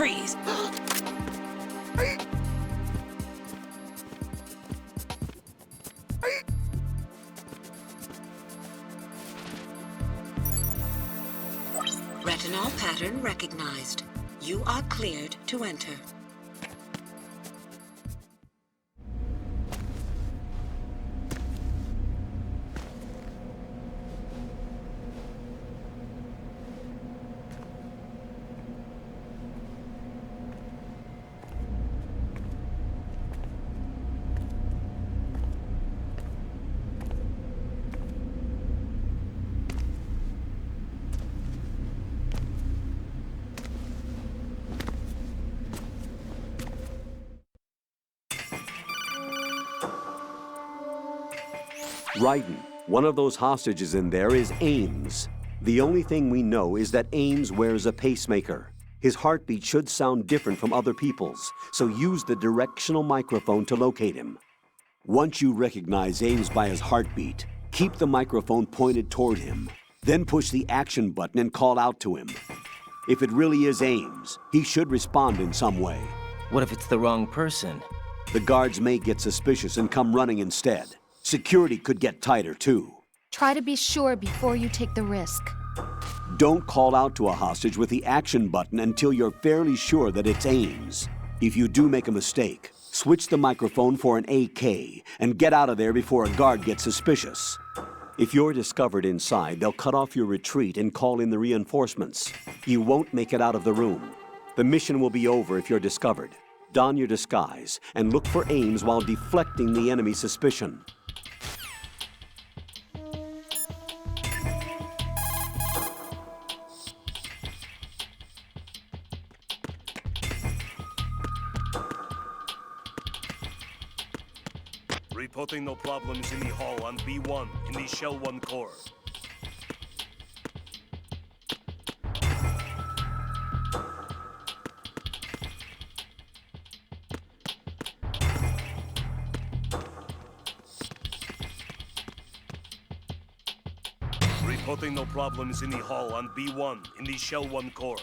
Freeze! Retinol pattern recognized. You are cleared to enter. Raiden, one of those hostages in there is Ames. The only thing we know is that Ames wears a pacemaker. His heartbeat should sound different from other people's, so use the directional microphone to locate him. Once you recognize Ames by his heartbeat, keep the microphone pointed toward him. Then push the action button and call out to him. If it really is Ames, he should respond in some way. What if it's the wrong person? The guards may get suspicious and come running instead. Security could get tighter, too. Try to be sure before you take the risk. Don't call out to a hostage with the action button until you're fairly sure that it's Ames. If you do make a mistake, switch the microphone for an AK and get out of there before a guard gets suspicious. If you're discovered inside, they'll cut off your retreat and call in the reinforcements. You won't make it out of the room. The mission will be over if you're discovered. Don your disguise and look for Ames while deflecting the enemy's suspicion. Reporting no problems in the hall on B1 in the Shell 1 core. Reporting no problems in the hall on B1 in the Shell 1 core.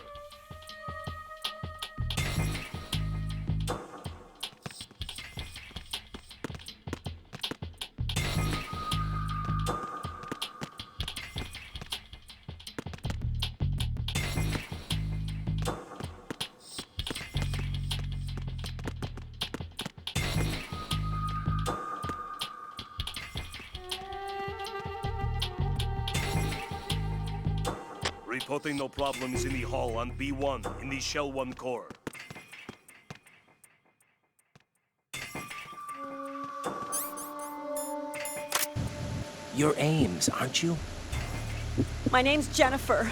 Reporting no problems in the hall on B1 in the Shell 1 core. You're Ames, aren't you? My name's Jennifer.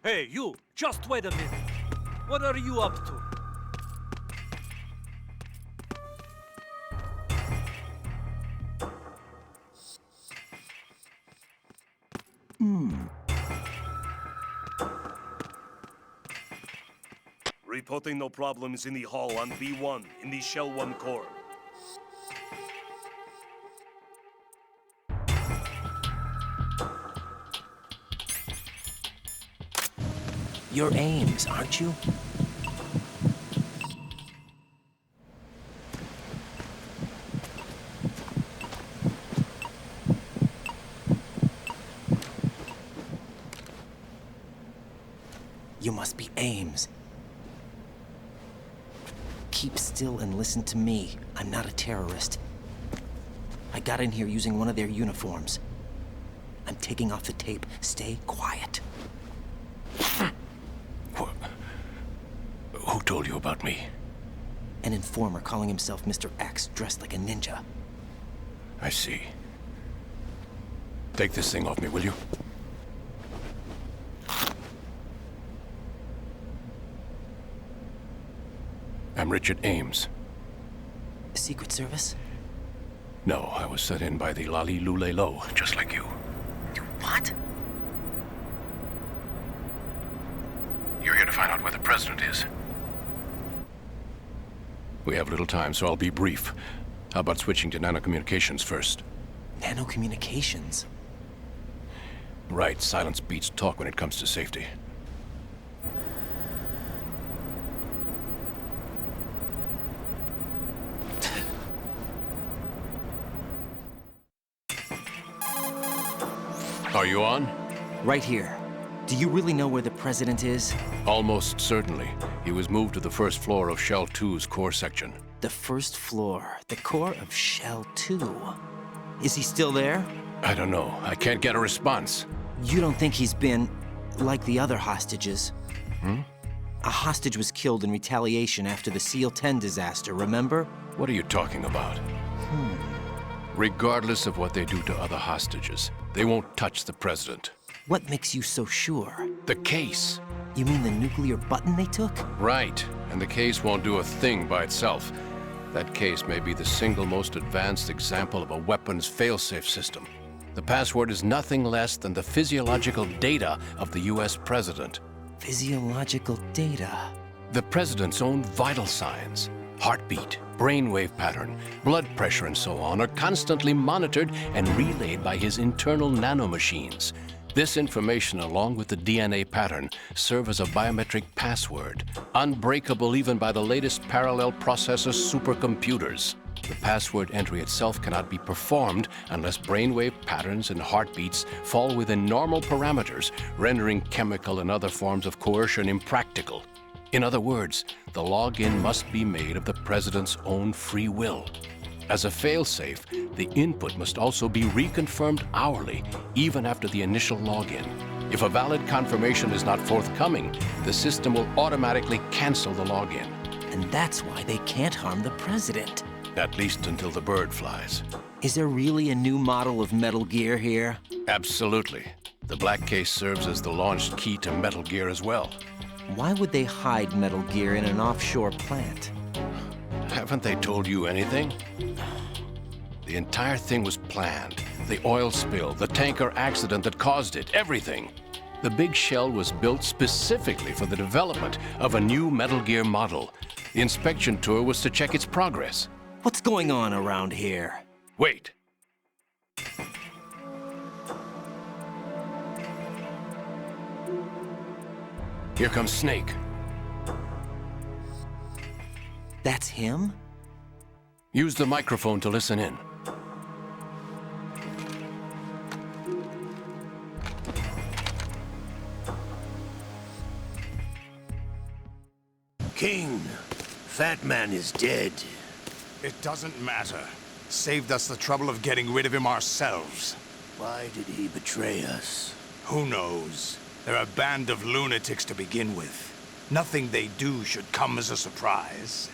Hey, you! Just wait a minute. What are you up to? Reporting no problems in the hall on B1 in the Shell 1 core. You're Ames, aren't you? You must be Ames. Keep still and listen to me. I'm not a terrorist. I got in here using one of their uniforms. I'm taking off the tape. Stay quiet. Who told you about me? An informer calling himself Mr. X, dressed like a ninja. I see. Take this thing off me, will you? I'm Richard Ames. Secret Service? No, I was sent in by the Lali Lule Lo, just like you. You what? You're here to find out where the president is. We have little time, so I'll be brief. How about switching to nanocommunications first? Nanocommunications? Right, silence beats talk when it comes to safety. Are you on? Right here. Do you really know where the president is? Almost certainly. He was moved to the first floor of Shell 2's core section. The first floor, the core of Shell 2. Is he still there? I don't know. I can't get a response. You don't think he's been like the other hostages? Hmm? A hostage was killed in retaliation after the SEAL 10 disaster, remember? What are you talking about? Regardless of what they do to other hostages, they won't touch the president. What makes you so sure? The case. You mean the nuclear button they took? Right. And the case won't do a thing by itself. That case may be the single most advanced example of a weapons failsafe system. The password is nothing less than the physiological data of the US president. Physiological data? The president's own vital signs, heartbeat, brainwave pattern, blood pressure, and so on, are constantly monitored and relayed by his internal nanomachines. This information, along with the DNA pattern, serve as a biometric password, unbreakable even by the latest parallel processor supercomputers. The password entry itself cannot be performed unless brainwave patterns and heartbeats fall within normal parameters, rendering chemical and other forms of coercion impractical. In other words, the login must be made of the president's own free will. As a failsafe, the input must also be reconfirmed hourly, even after the initial login. If a valid confirmation is not forthcoming, the system will automatically cancel the login. And that's why they can't harm the president. At least until the bird flies. Is there really a new model of Metal Gear here? Absolutely. The black case serves as the launch key to Metal Gear as well. Why would they hide Metal Gear in an offshore plant? Haven't they told you anything? The entire thing was planned. The oil spill, the tanker accident that caused it, everything. The big shell was built specifically for the development of a new Metal Gear model. The inspection tour was to check its progress. What's going on around here? Wait. Here comes Snake. That's him? Use the microphone to listen in. King, Fatman is dead. It doesn't matter. Saved us the trouble of getting rid of him ourselves. Why did he betray us? Who knows? They're a band of lunatics to begin with. Nothing they do should come as a surprise.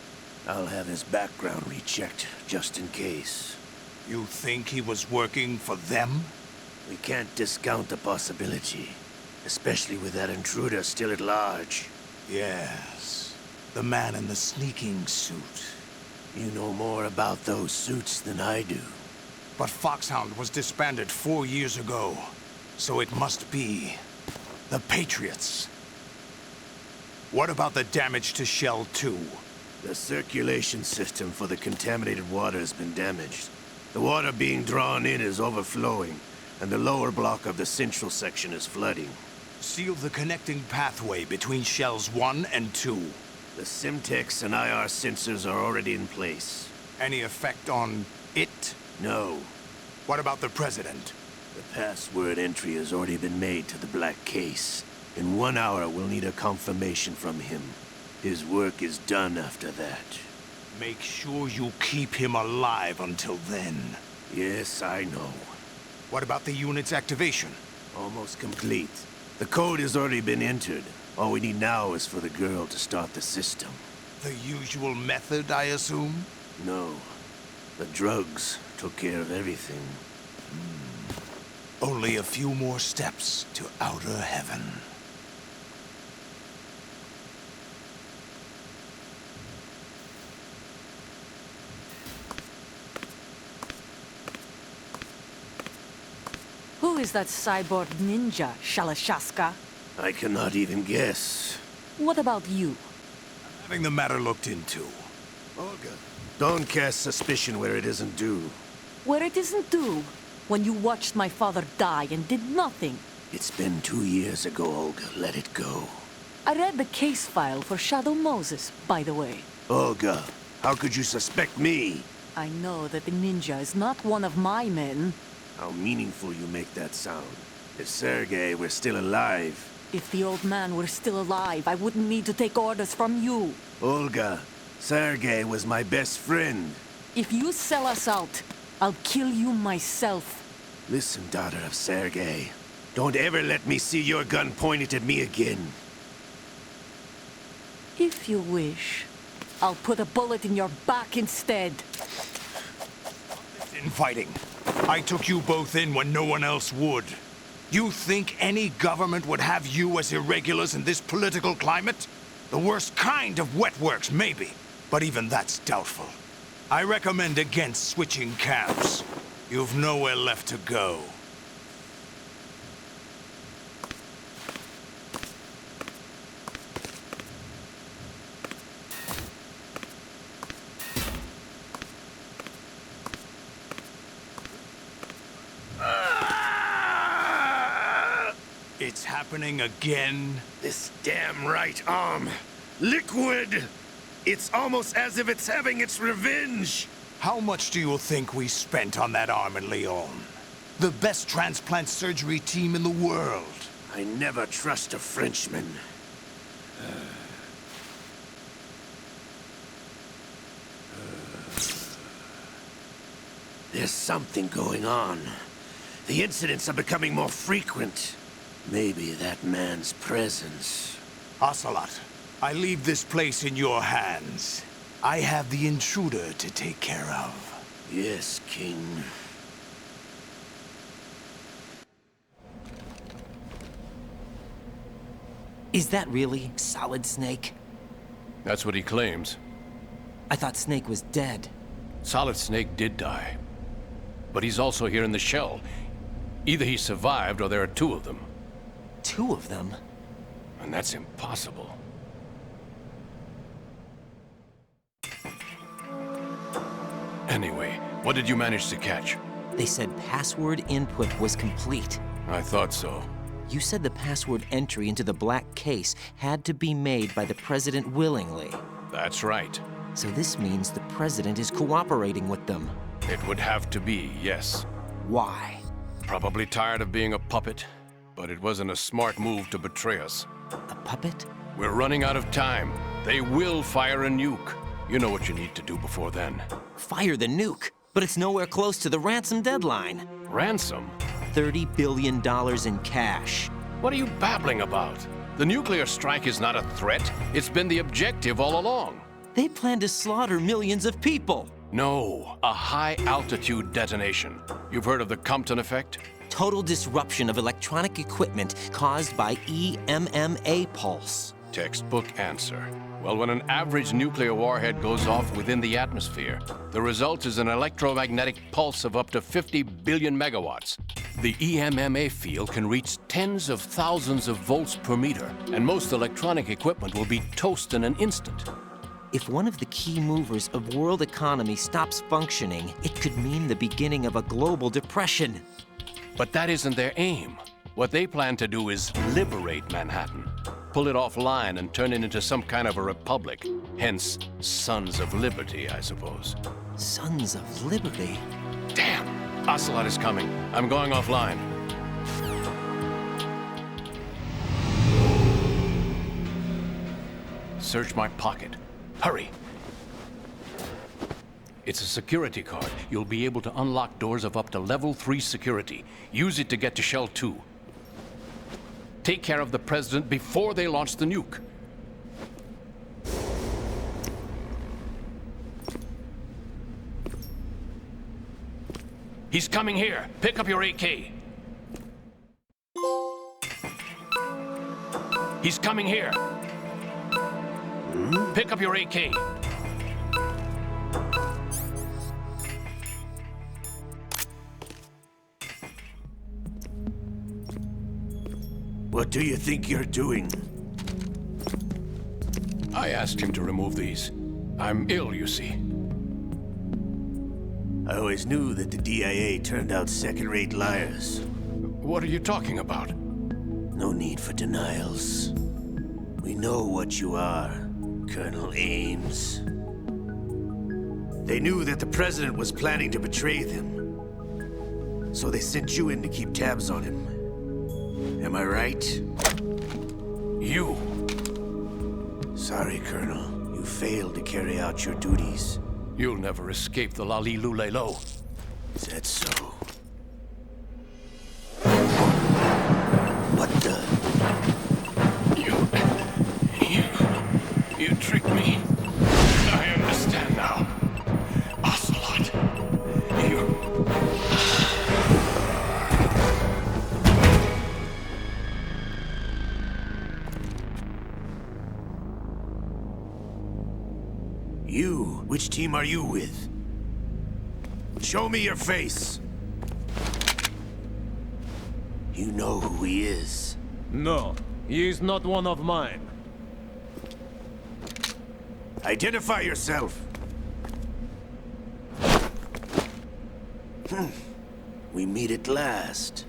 I'll have his background rechecked, just in case. You think he was working for them? We can't discount the possibility. Especially with that intruder still at large. Yes. The man in the sneaking suit. You know more about those suits than I do. But Foxhound was disbanded 4 years ago. So it must be the Patriots. What about the damage to Shell 2? The circulation system for the contaminated water has been damaged. The water being drawn in is overflowing, and the lower block of the central section is flooding. Seal the connecting pathway between Shells 1 and 2. The Simtex and IR sensors are already in place. Any effect on it? No. What about the President? The password entry has already been made to the black case. In 1 hour, we'll need a confirmation from him. His work is done after that. Make sure you keep him alive until then. Yes, I know. What about the unit's activation? Almost complete. The code has already been entered. All we need now is for the girl to start the system. The usual method, I assume? No. The drugs took care of everything. Only a few more steps to outer heaven. is that cyborg ninja, Shalashaska? I cannot even guess. What about you? I'm having the matter looked into. Olga, don't cast suspicion where it isn't due. Where it isn't due? When you watched my father die and did nothing. It's been 2 years ago, Olga. Let it go. I read the case file for Shadow Moses, by the way. Olga, how could you suspect me? I know that the ninja is not one of my men. How meaningful you make that sound. If Sergei were still alive... If the old man were still alive, I wouldn't need to take orders from you. Olga, Sergei was my best friend. If you sell us out, I'll kill you myself. Listen, daughter of Sergei. Don't ever let me see your gun pointed at me again. If you wish, I'll put a bullet in your back instead. Infighting. I took you both in when no one else would. You think any government would have you as irregulars in this political climate? The worst kind of wet works, maybe. But even that's doubtful. I recommend against switching camps. You've nowhere left to go. It's happening again? This damn right arm. Liquid! It's almost as if it's having its revenge! How much do you think we spent on that arm in Lyon? The best transplant surgery team in the world. I never trust a Frenchman. There's something going on. The incidents are becoming more frequent. Maybe that man's presence. Ocelot, I leave this place in your hands. I have the intruder to take care of. Yes, King. Is that really Solid Snake? That's what he claims. I thought Snake was dead. Solid Snake did die. But he's also here in the shell. Either he survived or there are two of them. Two of them? And that's impossible. Anyway, what did you manage to catch? They said password input was complete. I thought so. You said the password entry into the black case had to be made by the President willingly. That's right. So this means the President is cooperating with them. It would have to be, yes. Why? Probably tired of being a puppet, but it wasn't a smart move to betray us. A puppet? We're running out of time. They will fire a nuke. You know what you need to do before then. Fire the nuke? But it's nowhere close to the ransom deadline. Ransom? $30 billion in cash. What are you babbling about? The nuclear strike is not a threat. It's been the objective all along. They plan to slaughter millions of people. No, a high-altitude detonation. You've heard of the Compton effect? Total disruption of electronic equipment caused by EMMA pulse. Textbook answer. Well, when an average nuclear warhead goes off within the atmosphere, the result is an electromagnetic pulse of up to 50 billion megawatts. The EMMA field can reach tens of thousands of volts per meter, and most electronic equipment will be toast in an instant. If one of the key movers of world economy stops functioning, it could mean the beginning of a global depression. But that isn't their aim. What they plan to do is liberate Manhattan. Pull it offline and turn it into some kind of a republic. Hence, Sons of Liberty, I suppose. Sons of Liberty? Damn! Ocelot is coming. I'm going offline. Search my pocket. Hurry! It's a security card. You'll be able to unlock doors of up to level 3 security. Use it to get to Shell 2. Take care of the President before they launch the nuke. He's coming here. Pick up your AK. He's coming here. Pick up your AK. What do you think you're doing? I asked him to remove these. I'm ill, you see. I always knew that the DIA turned out second-rate liars. What are you talking about? No need for denials. We know what you are, Colonel Ames. They knew that the President was planning to betray them. So they sent you in to keep tabs on him. Am I right? You! Sorry, Colonel. You failed to carry out your duties. You'll never escape the Lali Lulelo. Is that so? What the? You tricked me. I understand now. Ocelot. You? Which team are you with? Show me your face. You know who he is. No, he is not one of mine. Identify yourself. We meet at last.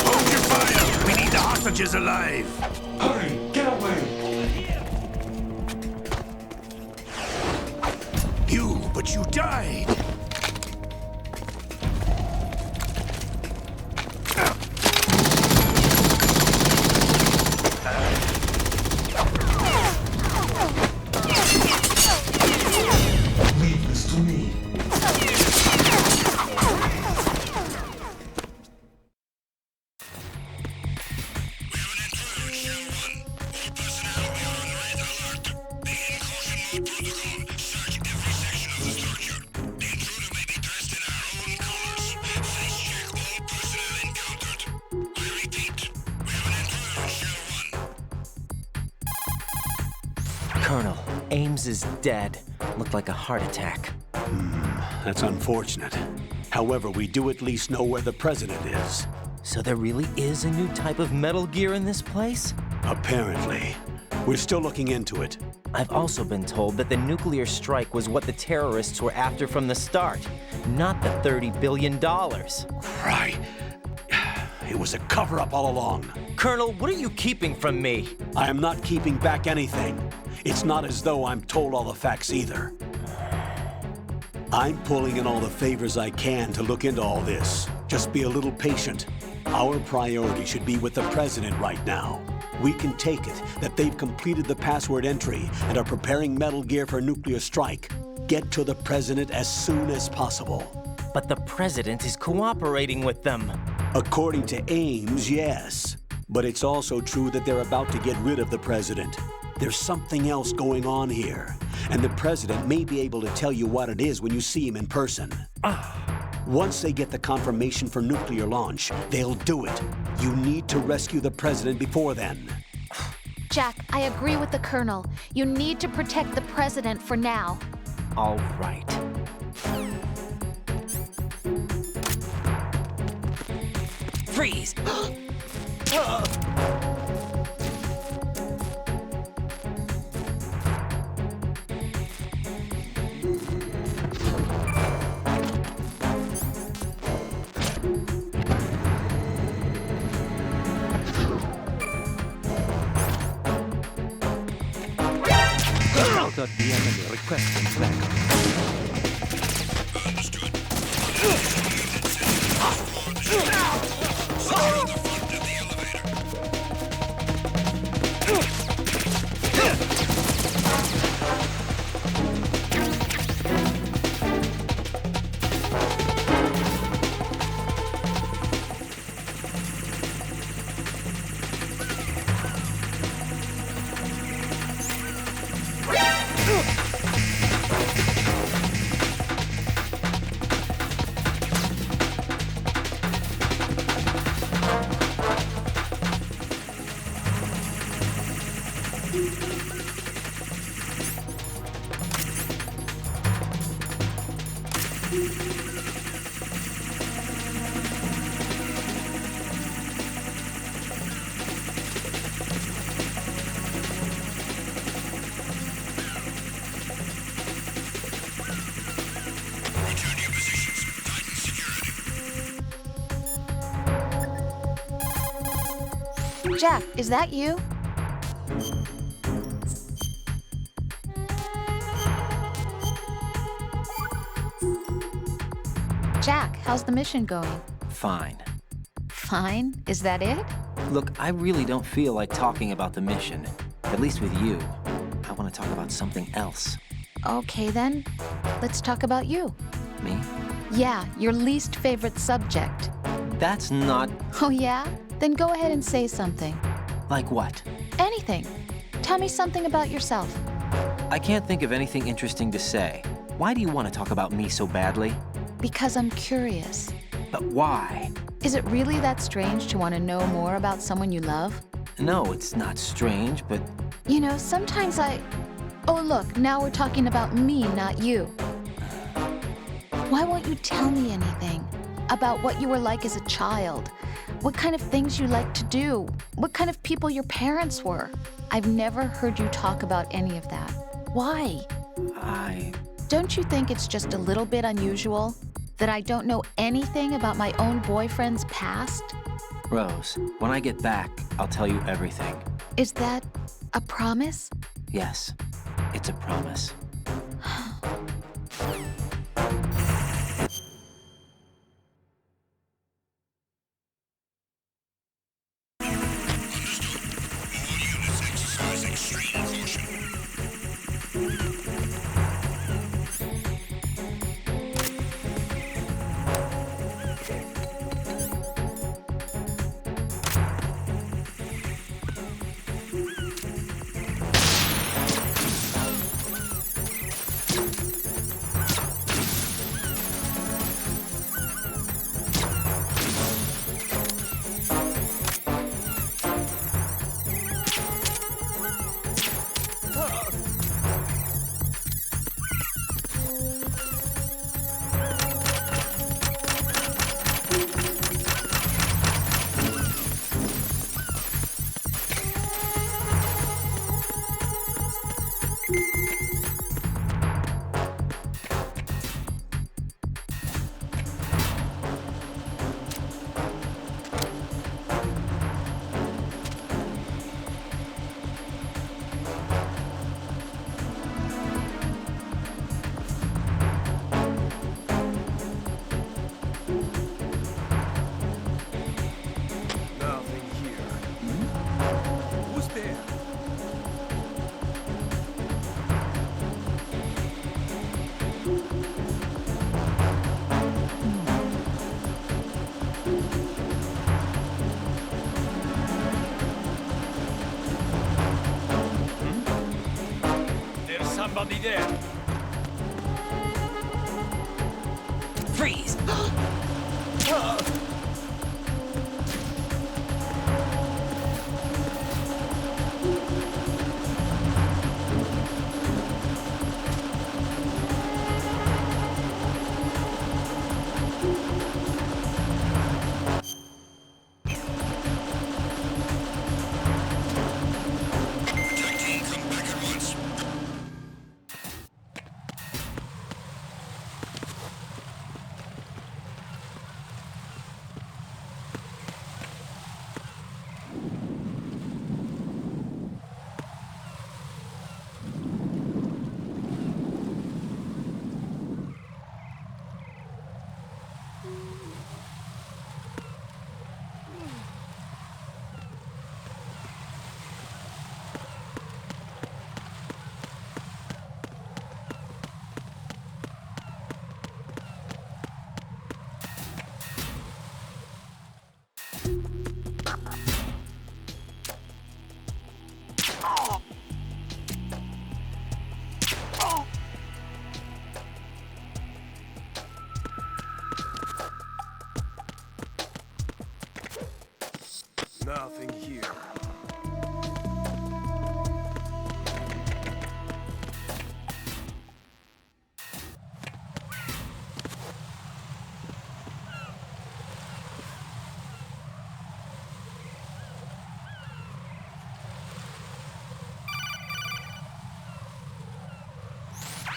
Hold your fire! We need the hostages alive! Hurry! Get away! But you died! Leave this to me. Colonel, Ames is dead. Looked like a heart attack. That's unfortunate. However, we do at least know where the President is. So there really is a new type of Metal Gear in this place? Apparently. We're still looking into it. I've also been told that the nuclear strike was what the terrorists were after from the start, not the $30 billion. Right. It was a cover-up all along. Colonel, what are you keeping from me? I am not keeping back anything. It's not as though I'm told all the facts either. I'm pulling in all the favors I can to look into all this. Just be a little patient. Our priority should be with the President right now. We can take it that they've completed the password entry and are preparing Metal Gear for nuclear strike. Get to the President as soon as possible. But the President is cooperating with them. According to Ames, yes. But it's also true that they're about to get rid of the President. There's something else going on here, and the President may be able to tell you what it is when you see him in person. Once they get the confirmation for nuclear launch, they'll do it. You need to rescue the President before then. Jack, I agree with the Colonel. You need to protect the President for now. All right. Freeze! Encountered the enemy requesting backup. Jack, is that you? Jack, how's the mission going? Fine. Fine? Is that it? Look, I really don't feel like talking about the mission. At least with you. I want to talk about something else. Okay then, let's talk about you. Me? Yeah, your least favorite subject. That's not... Oh yeah? Then go ahead and say something. Like what? Anything. Tell me something about yourself. I can't think of anything interesting to say. Why do you want to talk about me so badly? Because I'm curious. But why? Is it really that strange to want to know more about someone you love? No, it's not strange, but... You know, sometimes Oh look, now we're talking about me, not you. Why won't you tell me anything? About what you were like as a child? What kind of things you liked to do? What kind of people your parents were? I've never heard you talk about any of that. Why? Don't you think it's just a little bit unusual that I don't know anything about my own boyfriend's past? Rose, when I get back, I'll tell you everything. Is that a promise? Yes, it's a promise. Somebody there. Freeze!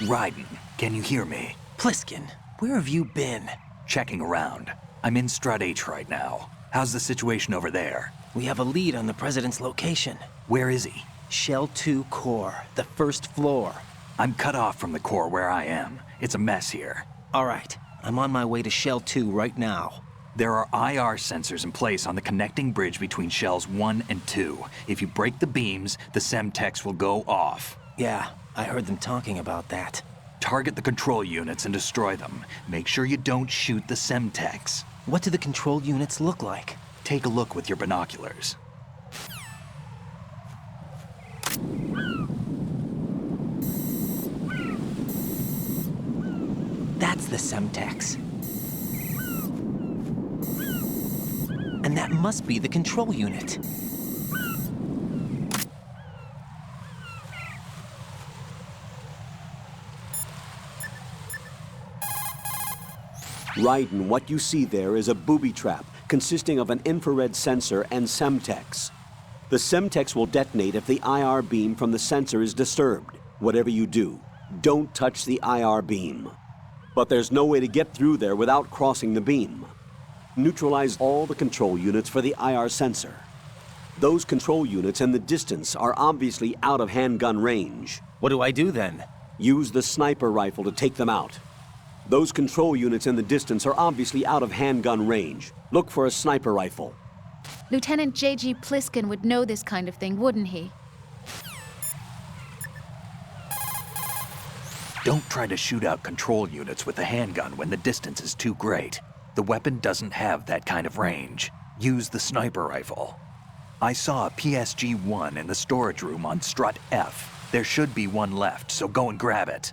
Raiden, can you hear me? Pliskin, where have you been? Checking around. I'm in Strut H right now. How's the situation over there? We have a lead on the President's location. Where is he? Shell 2 core, the first floor. I'm cut off from the core where I am. It's a mess here. All right, I'm on my way to Shell 2 right now. There are IR sensors in place on the connecting bridge between Shells 1 and 2. If you break the beams, the Semtex will go off. Yeah, I heard them talking about that. Target the control units and destroy them. Make sure you don't shoot the Semtex. What do the control units look like? Take a look with your binoculars. That's the Semtex. And that must be the control unit. Raiden, what you see there is a booby trap consisting of an infrared sensor and Semtex. The Semtex will detonate if the IR beam from the sensor is disturbed. Whatever you do, don't touch the IR beam. But there's no way to get through there without crossing the beam. Neutralize all the control units for the IR sensor. Those control units in the distance are obviously out of handgun range. What do I do then? Use the sniper rifle to take them out. Those control units in the distance are obviously out of handgun range. Look for a sniper rifle. Lieutenant J.G. Pliskin would know this kind of thing, wouldn't he? Don't try to shoot out control units with a handgun when the distance is too great. The weapon doesn't have that kind of range. Use the sniper rifle. I saw a PSG-1 in the storage room on Strut F. There should be one left, so go and grab it.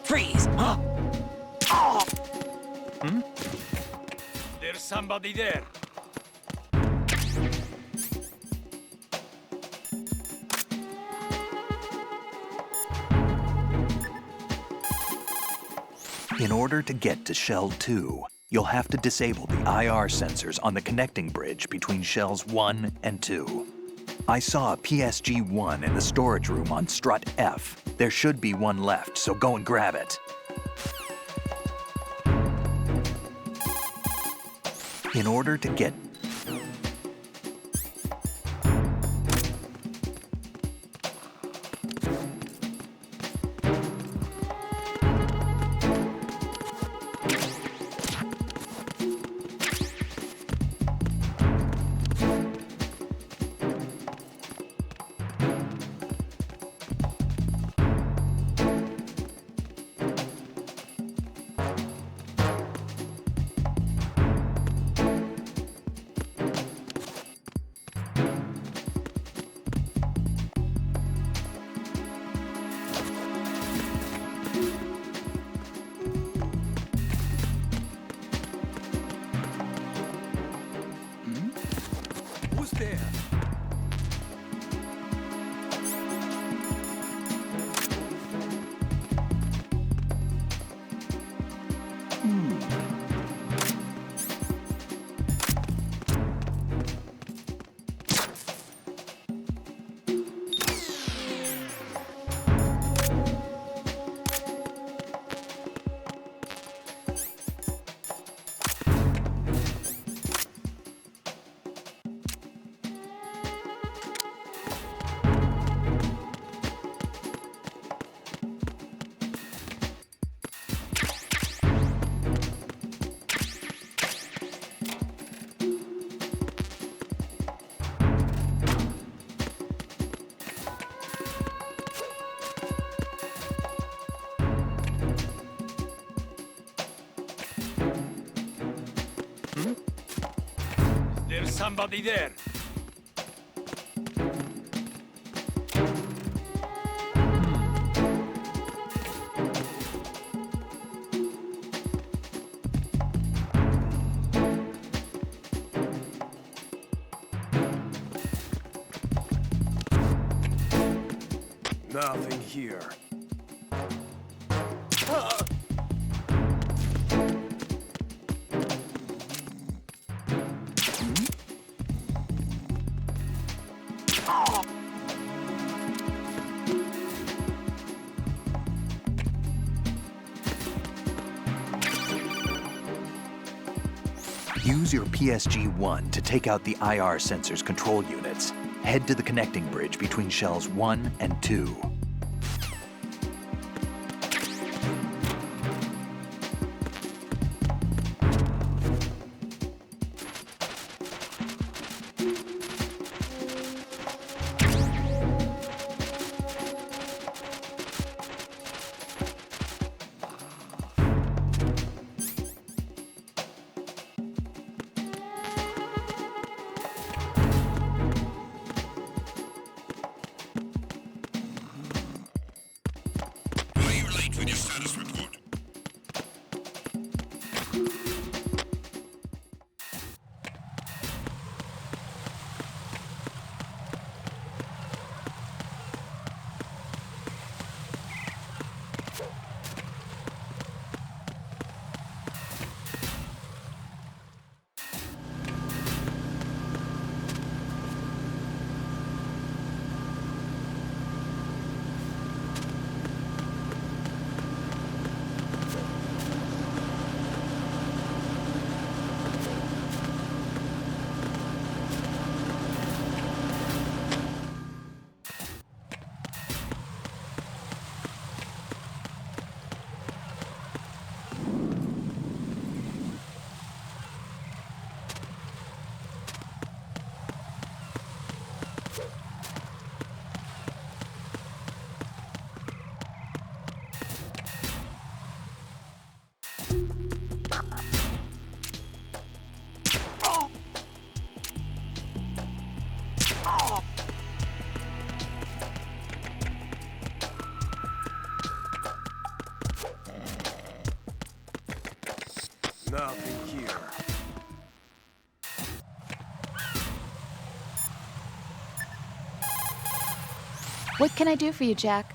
Freeze! Huh? Oh! There's somebody there. In order to get to Shell 2, you'll have to disable the IR sensors on the connecting bridge between Shells 1 and 2. I saw a PSG-1 in the storage room on Strut F. There should be one left, so go and grab it. In order to get Who's there? somebody there. Nothing here. Use your PSG-1 to take out the IR sensor's control units. Head to the connecting bridge between shells 1 and 2. Nothing here. What can I do for you, Jack?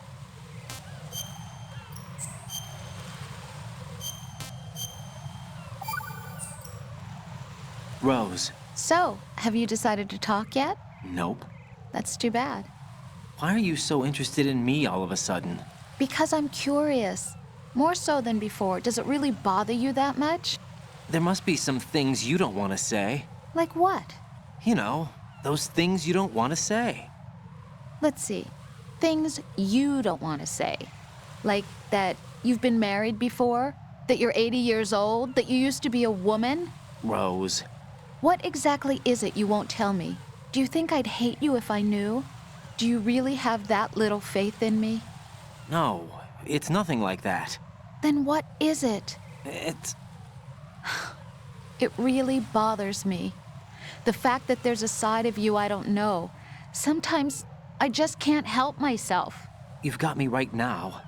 Rose. So, have you decided to talk yet? Nope. That's too bad. Why are you so interested in me all of a sudden? Because I'm curious. More so than before. Does it really bother you that much? There must be some things you don't want to say. Like what? You know, those things you don't want to say. Let's see. Things you don't want to say. Like that you've been married before? That you're 80 years old? That you used to be a woman? Rose. What exactly is it you won't tell me? Do you think I'd hate you if I knew? Do you really have that little faith in me? No, it's nothing like that. Then what is it? It's... It really bothers me. The fact that there's a side of you I don't know. Sometimes I just can't help myself. You've got me right now.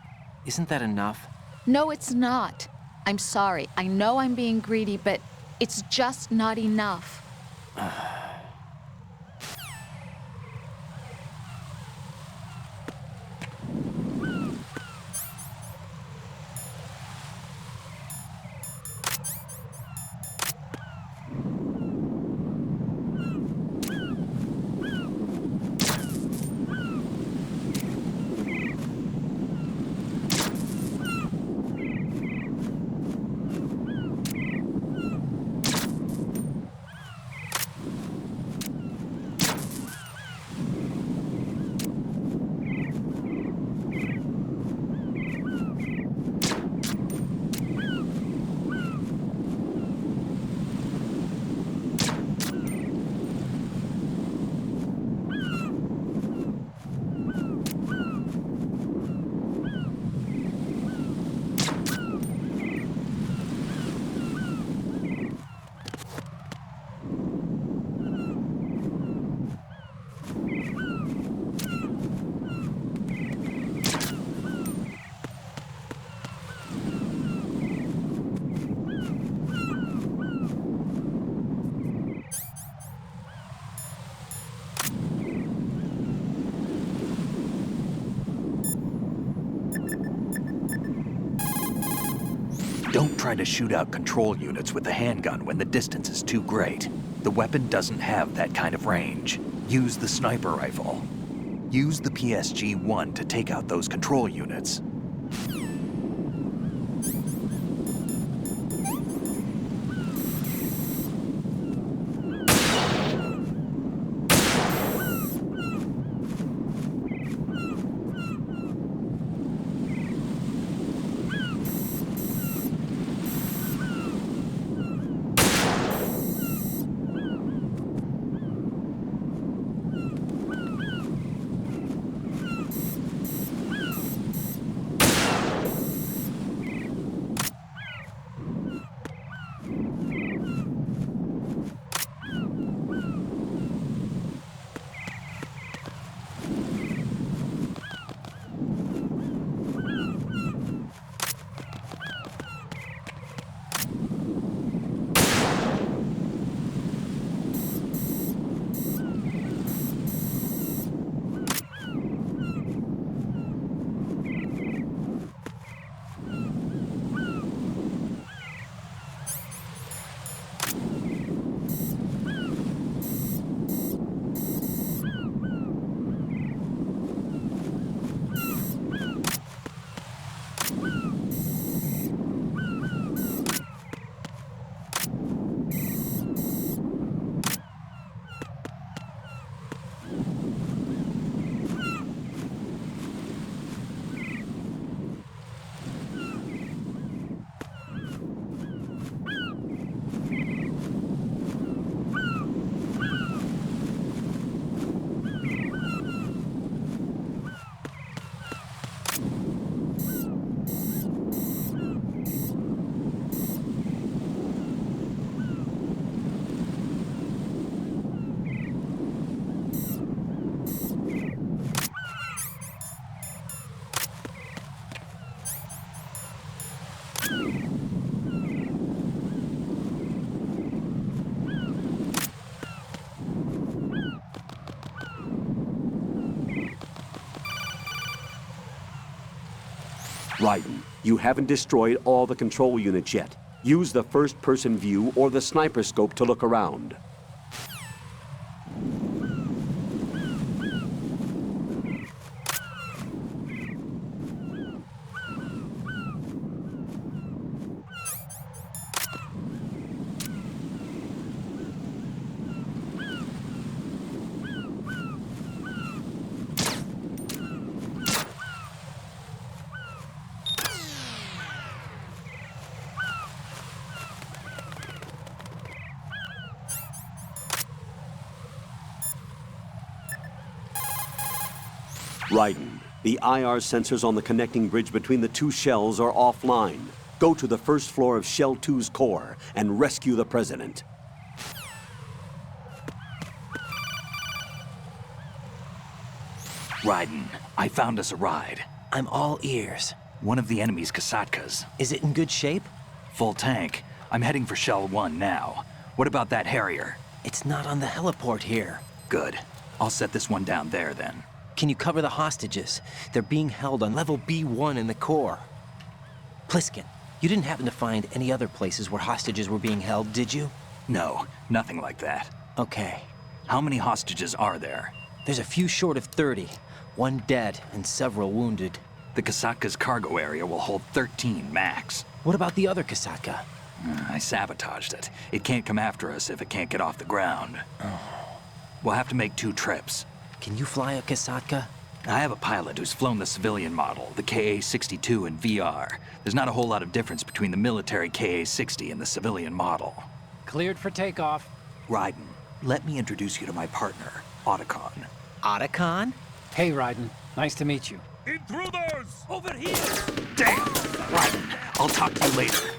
Isn't that enough? No, it's not. I'm sorry. I know I'm being greedy, but it's just not enough. Don't try to shoot out control units with the handgun when the distance is too great. The weapon doesn't have that kind of range. Use the sniper rifle. Use the PSG-1 to take out those control units. Raiden, you haven't destroyed all the control units yet. Use the first-person view or the sniper scope to look around. Raiden, the IR sensors on the connecting bridge between the two shells are offline. Go to the first floor of Shell 2's core and rescue the President. Raiden, I found us a ride. I'm all ears. One of the enemy's Kasatkas. Is it in good shape? Full tank. I'm heading for Shell 1 now. What about that Harrier? It's not on the heliport here. Good. I'll set this one down there then. Can you cover the hostages? They're being held on level B1 in the core. Pliskin, you didn't happen to find any other places where hostages were being held, did you? No, nothing like that. Okay. How many hostages are there? There's a few short of 30. One dead and several wounded. The Kasatka's cargo area will hold 13 max. What about the other Kasatka? I sabotaged it. It can't come after us if it can't get off the ground. We'll have to make 2 trips. Can you fly a Kasatka? I have a pilot who's flown the civilian model, the KA-62 in VR. There's not a whole lot of difference between the military KA-60 and the civilian model. Cleared for takeoff. Raiden, let me introduce you to my partner, Otacon. Otacon? Hey, Raiden. Nice to meet you. Intruders! Over here! Damn! Raiden, I'll talk to you later.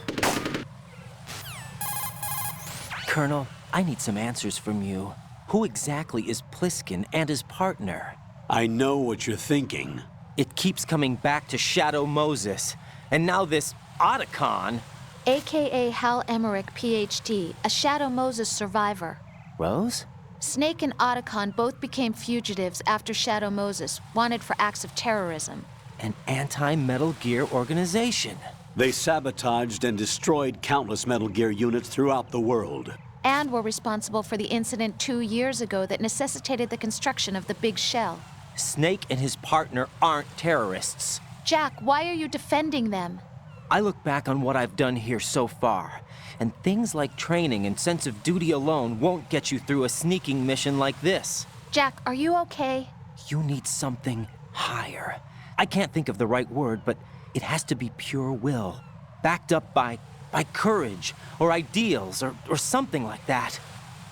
Colonel, I need some answers from you. Who exactly is Pliskin and his partner? I know what you're thinking. It keeps coming back to Shadow Moses. And now this Otacon. AKA Hal Emmerich, PhD, a Shadow Moses survivor. Rose? Snake and Otacon both became fugitives after Shadow Moses, wanted for acts of terrorism. An anti-Metal Gear organization. They sabotaged and destroyed countless Metal Gear units throughout the world. And were responsible for the incident 2 years ago that necessitated the construction of the big shell. Snake and his partner aren't terrorists. Jack, why are you defending them? I look back on what I've done here so far, and things like training and sense of duty alone won't get you through a sneaking mission like this. Jack, are you okay? You need something higher. I can't think of the right word, but it has to be pure will, backed up by courage, or ideals, or something like that.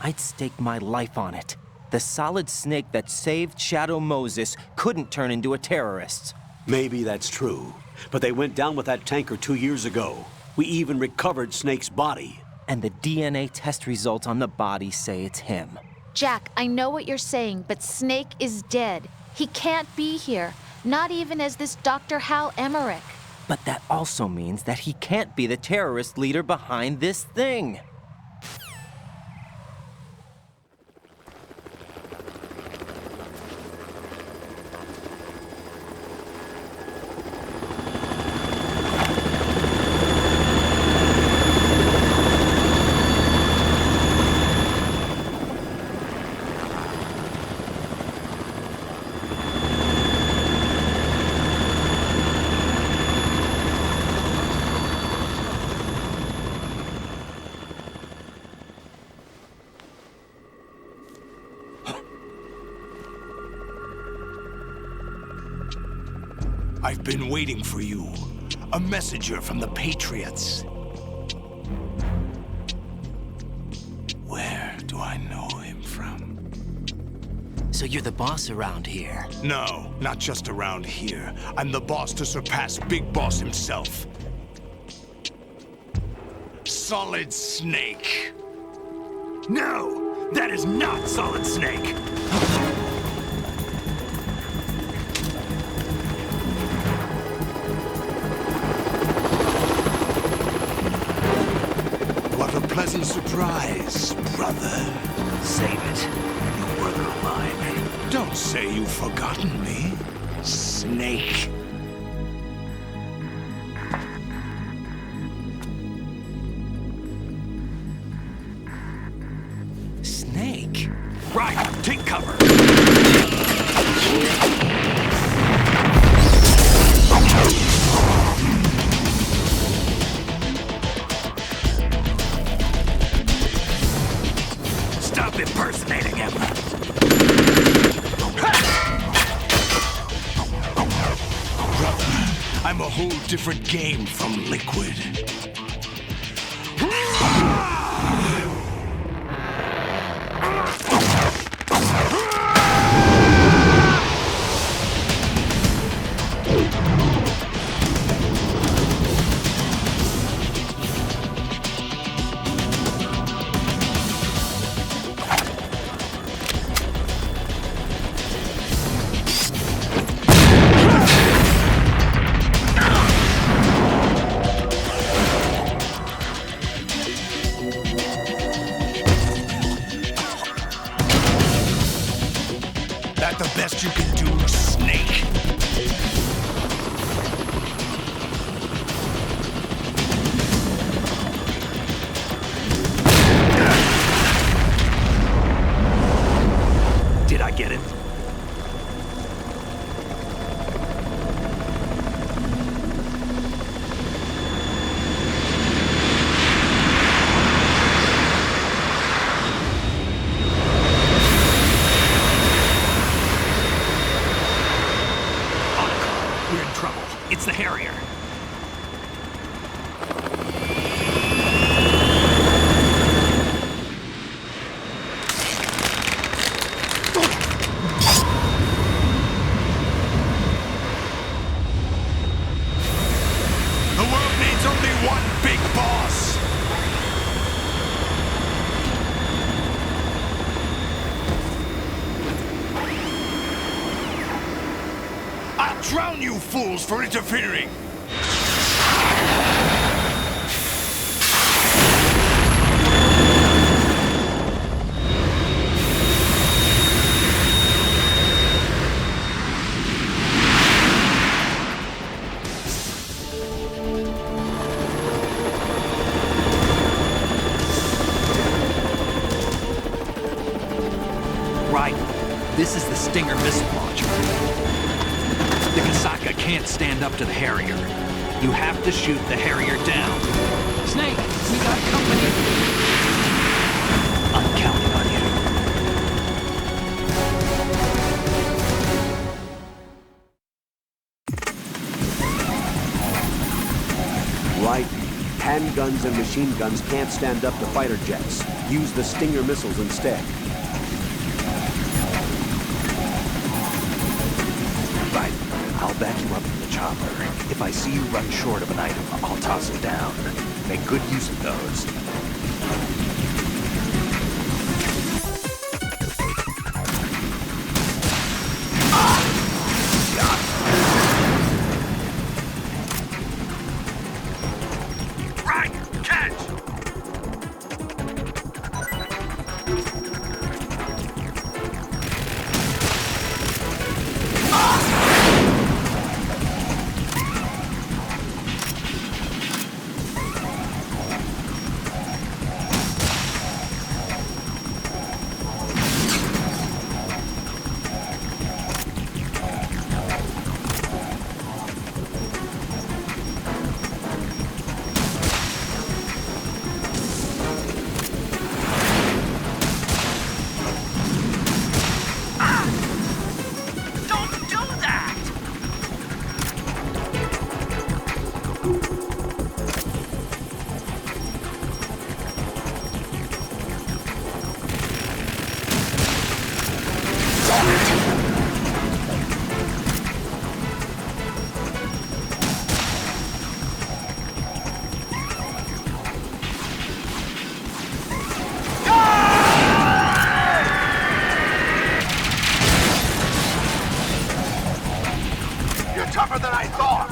I'd stake my life on it. The solid Snake that saved Shadow Moses couldn't turn into a terrorist. Maybe that's true, but they went down with that tanker 2 years ago. We even recovered Snake's body. And the DNA test results on the body say it's him. Jack, I know what you're saying, but Snake is dead. He can't be here, not even as this Dr. Hal Emmerich. But that also means that he can't be the terrorist leader behind this thing. I've been waiting for you. A messenger from the Patriots. Where do I know him from? So you're the boss around here? No, not just around here. I'm the boss to surpass Big Boss himself. Solid Snake. No! That is not Solid Snake! What a pleasant surprise, brother. Save it. You brother of mine. Don't say you've forgotten me, Snake. Snake? Right, take cover. Stop impersonating him. Brother, I'm a whole different game from Liquid. That the best you can do, Snake? Did I get it? We're in trouble. It's the Harrier. The world needs only one big boss. I'll drown you fools for interfering. This is the Stinger missile launcher. The Kasaka can't stand up to the Harrier. You have to shoot the Harrier down. Snake, we got company. I'm counting on you. Right. Handguns and machine guns can't stand up to fighter jets. Use the Stinger missiles instead. Right. I'll back you up from the chopper. If I see you run short of an item, I'll toss it down. Make good use of those. Tougher than I thought!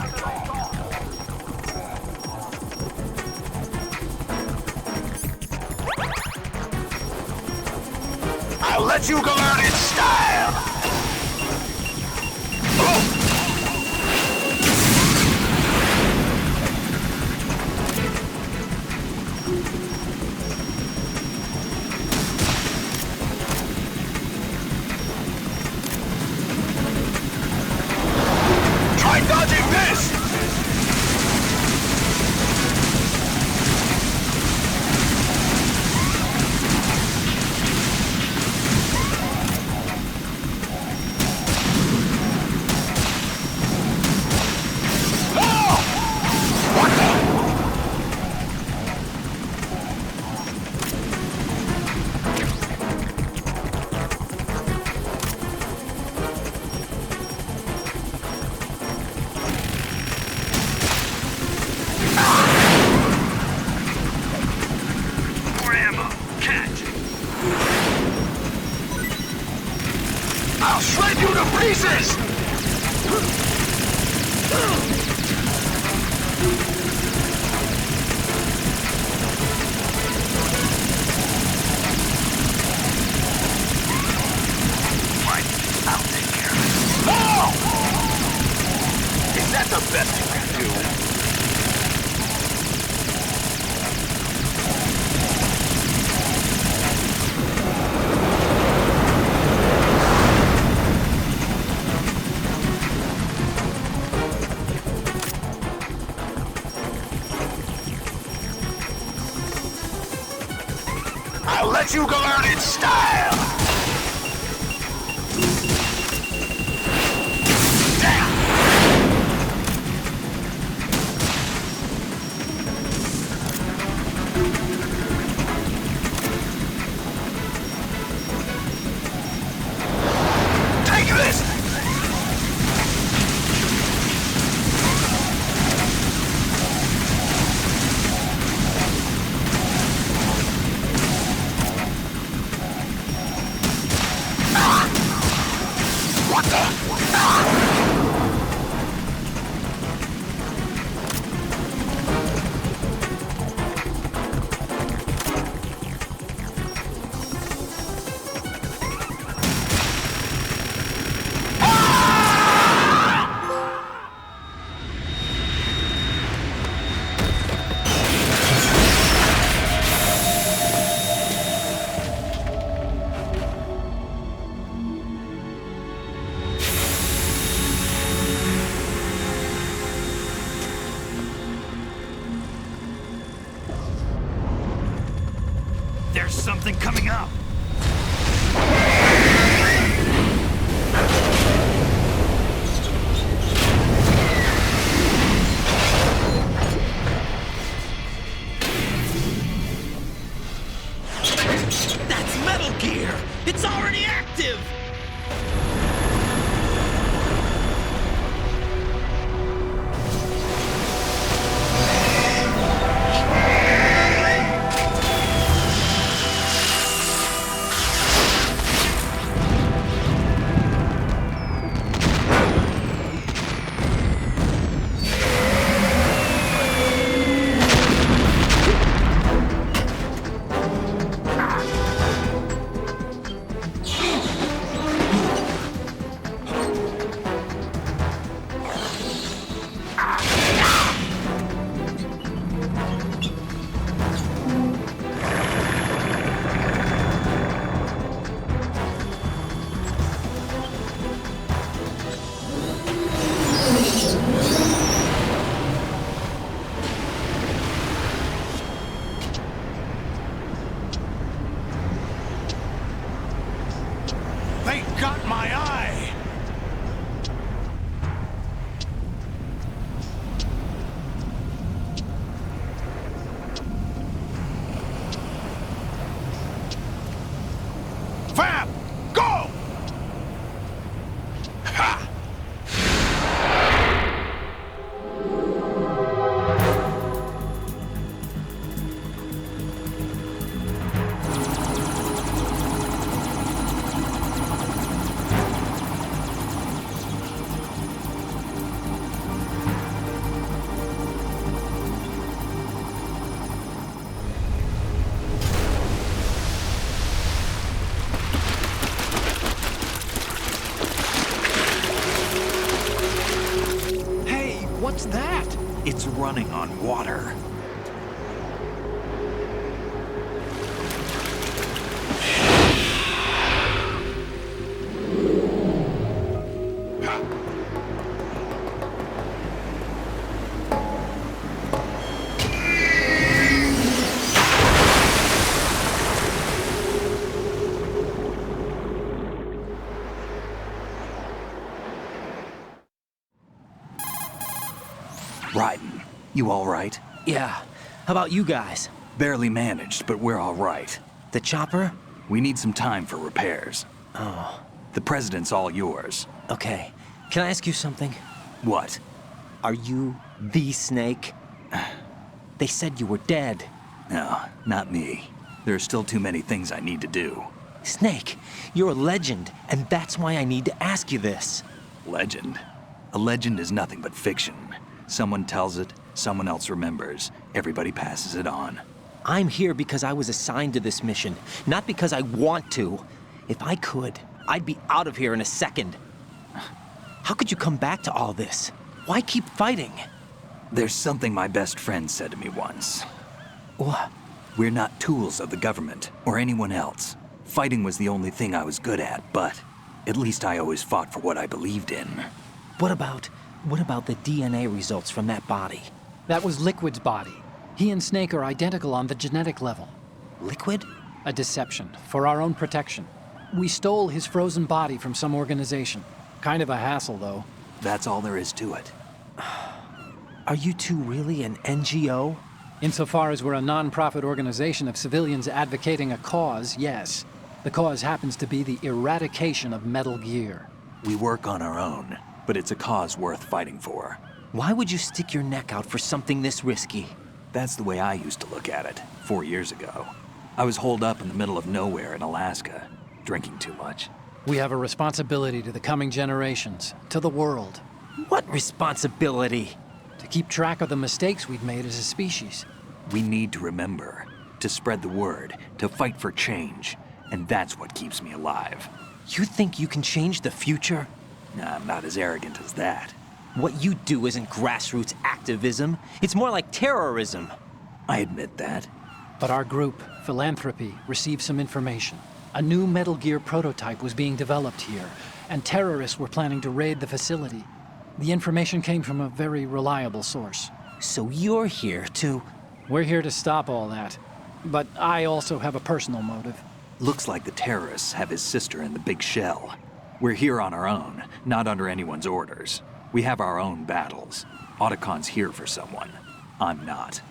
I'll let you go learn in style! Try dodging this! I'll shred you to pieces! Right, I'll take care of it. Oh! Is that the best you can do? I'll let you go learn in style! Damn! Take this! What the? something coming up. That's Metal Gear! It's already active! They got my eye! Fab! Go! Ha! What's that? It's running on water. Raiden, you all right? Yeah. How about you guys? Barely managed, but we're all right. The chopper? We need some time for repairs. Oh. The president's all yours. Okay. Can I ask you something? What? Are you the Snake? They said you were dead. No, not me. There are still too many things I need to do. Snake, you're a legend, and that's why I need to ask you this. Legend? A legend is nothing but fiction. Someone tells it, someone else remembers. Everybody passes it on. I'm here because I was assigned to this mission, not because I want to. If I could, I'd be out of here in a second. How could you come back to all this? Why keep fighting? There's something my best friend said to me once. What? We're not tools of the government or anyone else. Fighting was the only thing I was good at, but at least I always fought for what I believed in. What about the DNA results from that body? That was Liquid's body. He and Snake are identical on the genetic level. Liquid? A deception, for our own protection. We stole his frozen body from some organization. Kind of a hassle, though. That's all there is to it. Are you two really an NGO? Insofar as we're a non-profit organization of civilians advocating a cause, yes. The cause happens to be the eradication of Metal Gear. We work on our own, but it's a cause worth fighting for. Why would you stick your neck out for something this risky? That's the way I used to look at it, 4 years ago. I was holed up in the middle of nowhere in Alaska, drinking too much. We have a responsibility to the coming generations, to the world. What responsibility? To keep track of the mistakes we've made as a species. We need to remember, to spread the word, to fight for change, and that's what keeps me alive. You think you can change the future? Nah, I'm not as arrogant as that. What you do isn't grassroots activism. It's more like terrorism. I admit that. But our group, Philanthropy, received some information. A new Metal Gear prototype was being developed here, and terrorists were planning to raid the facility. The information came from a very reliable source. So you're here to... We're here to stop all that. But I also have a personal motive. Looks like the terrorists have his sister in the big shell. We're here on our own, not under anyone's orders. We have our own battles. Otacon's here for someone. I'm not.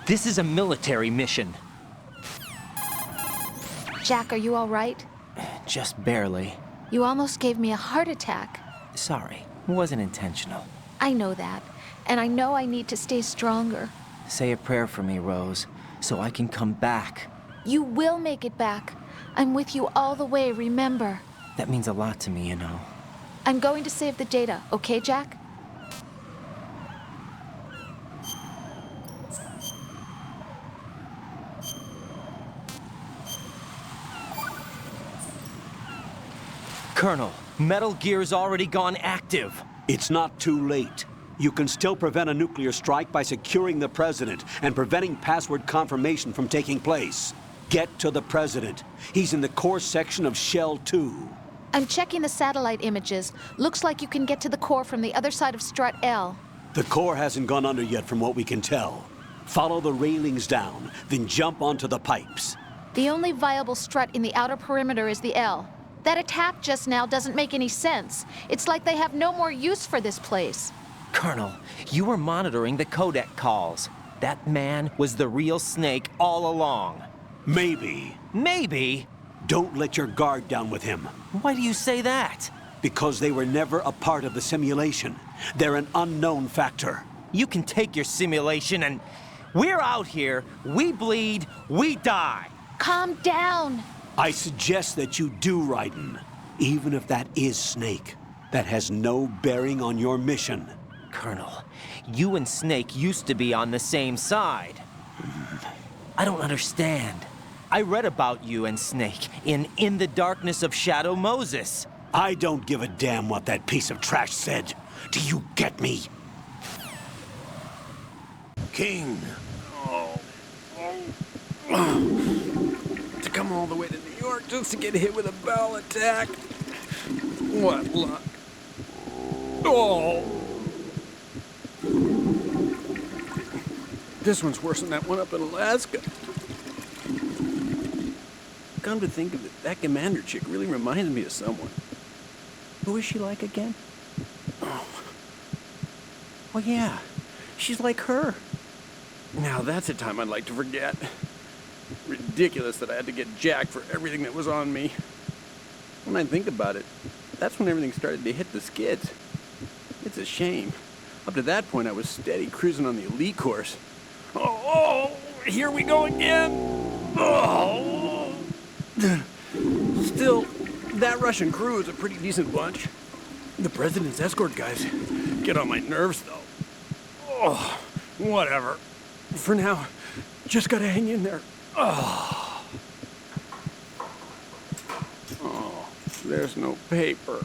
This is a military mission. Jack, are you all right? Just barely. You almost gave me a heart attack. Sorry, it wasn't intentional. I know that, and I know I need to stay stronger. Say a prayer for me, Rose, so I can come back. You will make it back. I'm with you all the way, remember? That means a lot to me, you know. I'm going to save the data, okay, Jack? Colonel, Metal Gear's already gone active. It's not too late. You can still prevent a nuclear strike by securing the president and preventing password confirmation from taking place. Get to the president. He's in the core section of Shell 2. I'm checking the satellite images. Looks like you can get to the core from the other side of Strut L. The core hasn't gone under yet from what we can tell. Follow the railings down, then jump onto the pipes. The only viable strut in the outer perimeter is the L. That attack just now doesn't make any sense. It's like they have no more use for this place. Colonel, you were monitoring the codec calls. That man was the real Snake all along. Maybe. Maybe? Don't let your guard down with him. Why do you say that? Because they were never a part of the simulation. They're an unknown factor. You can take your simulation and... We're out here, we bleed, we die. Calm down. I suggest that you do, Raiden. Even if that is Snake. That has no bearing on your mission. Colonel, you and Snake used to be on the same side. I don't understand. I read about you and Snake in the Darkness of Shadow Moses. I don't give a damn what that piece of trash said. Do you get me? King. To come all the way to New York just to get hit with a bowel attack. What luck. Oh. This one's worse than that one up in Alaska. Come to think of it, that commander chick really reminds me of someone. Who is she like again? Oh. Well, yeah. She's like her. Now that's a time I'd like to forget. Ridiculous that I had to get Jack for everything that was on me. When I think about it, that's when everything started to hit the skids. It's a shame. Up to that point, I was steady cruising on the elite course. Oh, here we go again. Oh. Still, that Russian crew is a pretty decent bunch. The president's escort guys get on my nerves, though. Oh, whatever. For now, just gotta hang in there. Oh, there's no paper.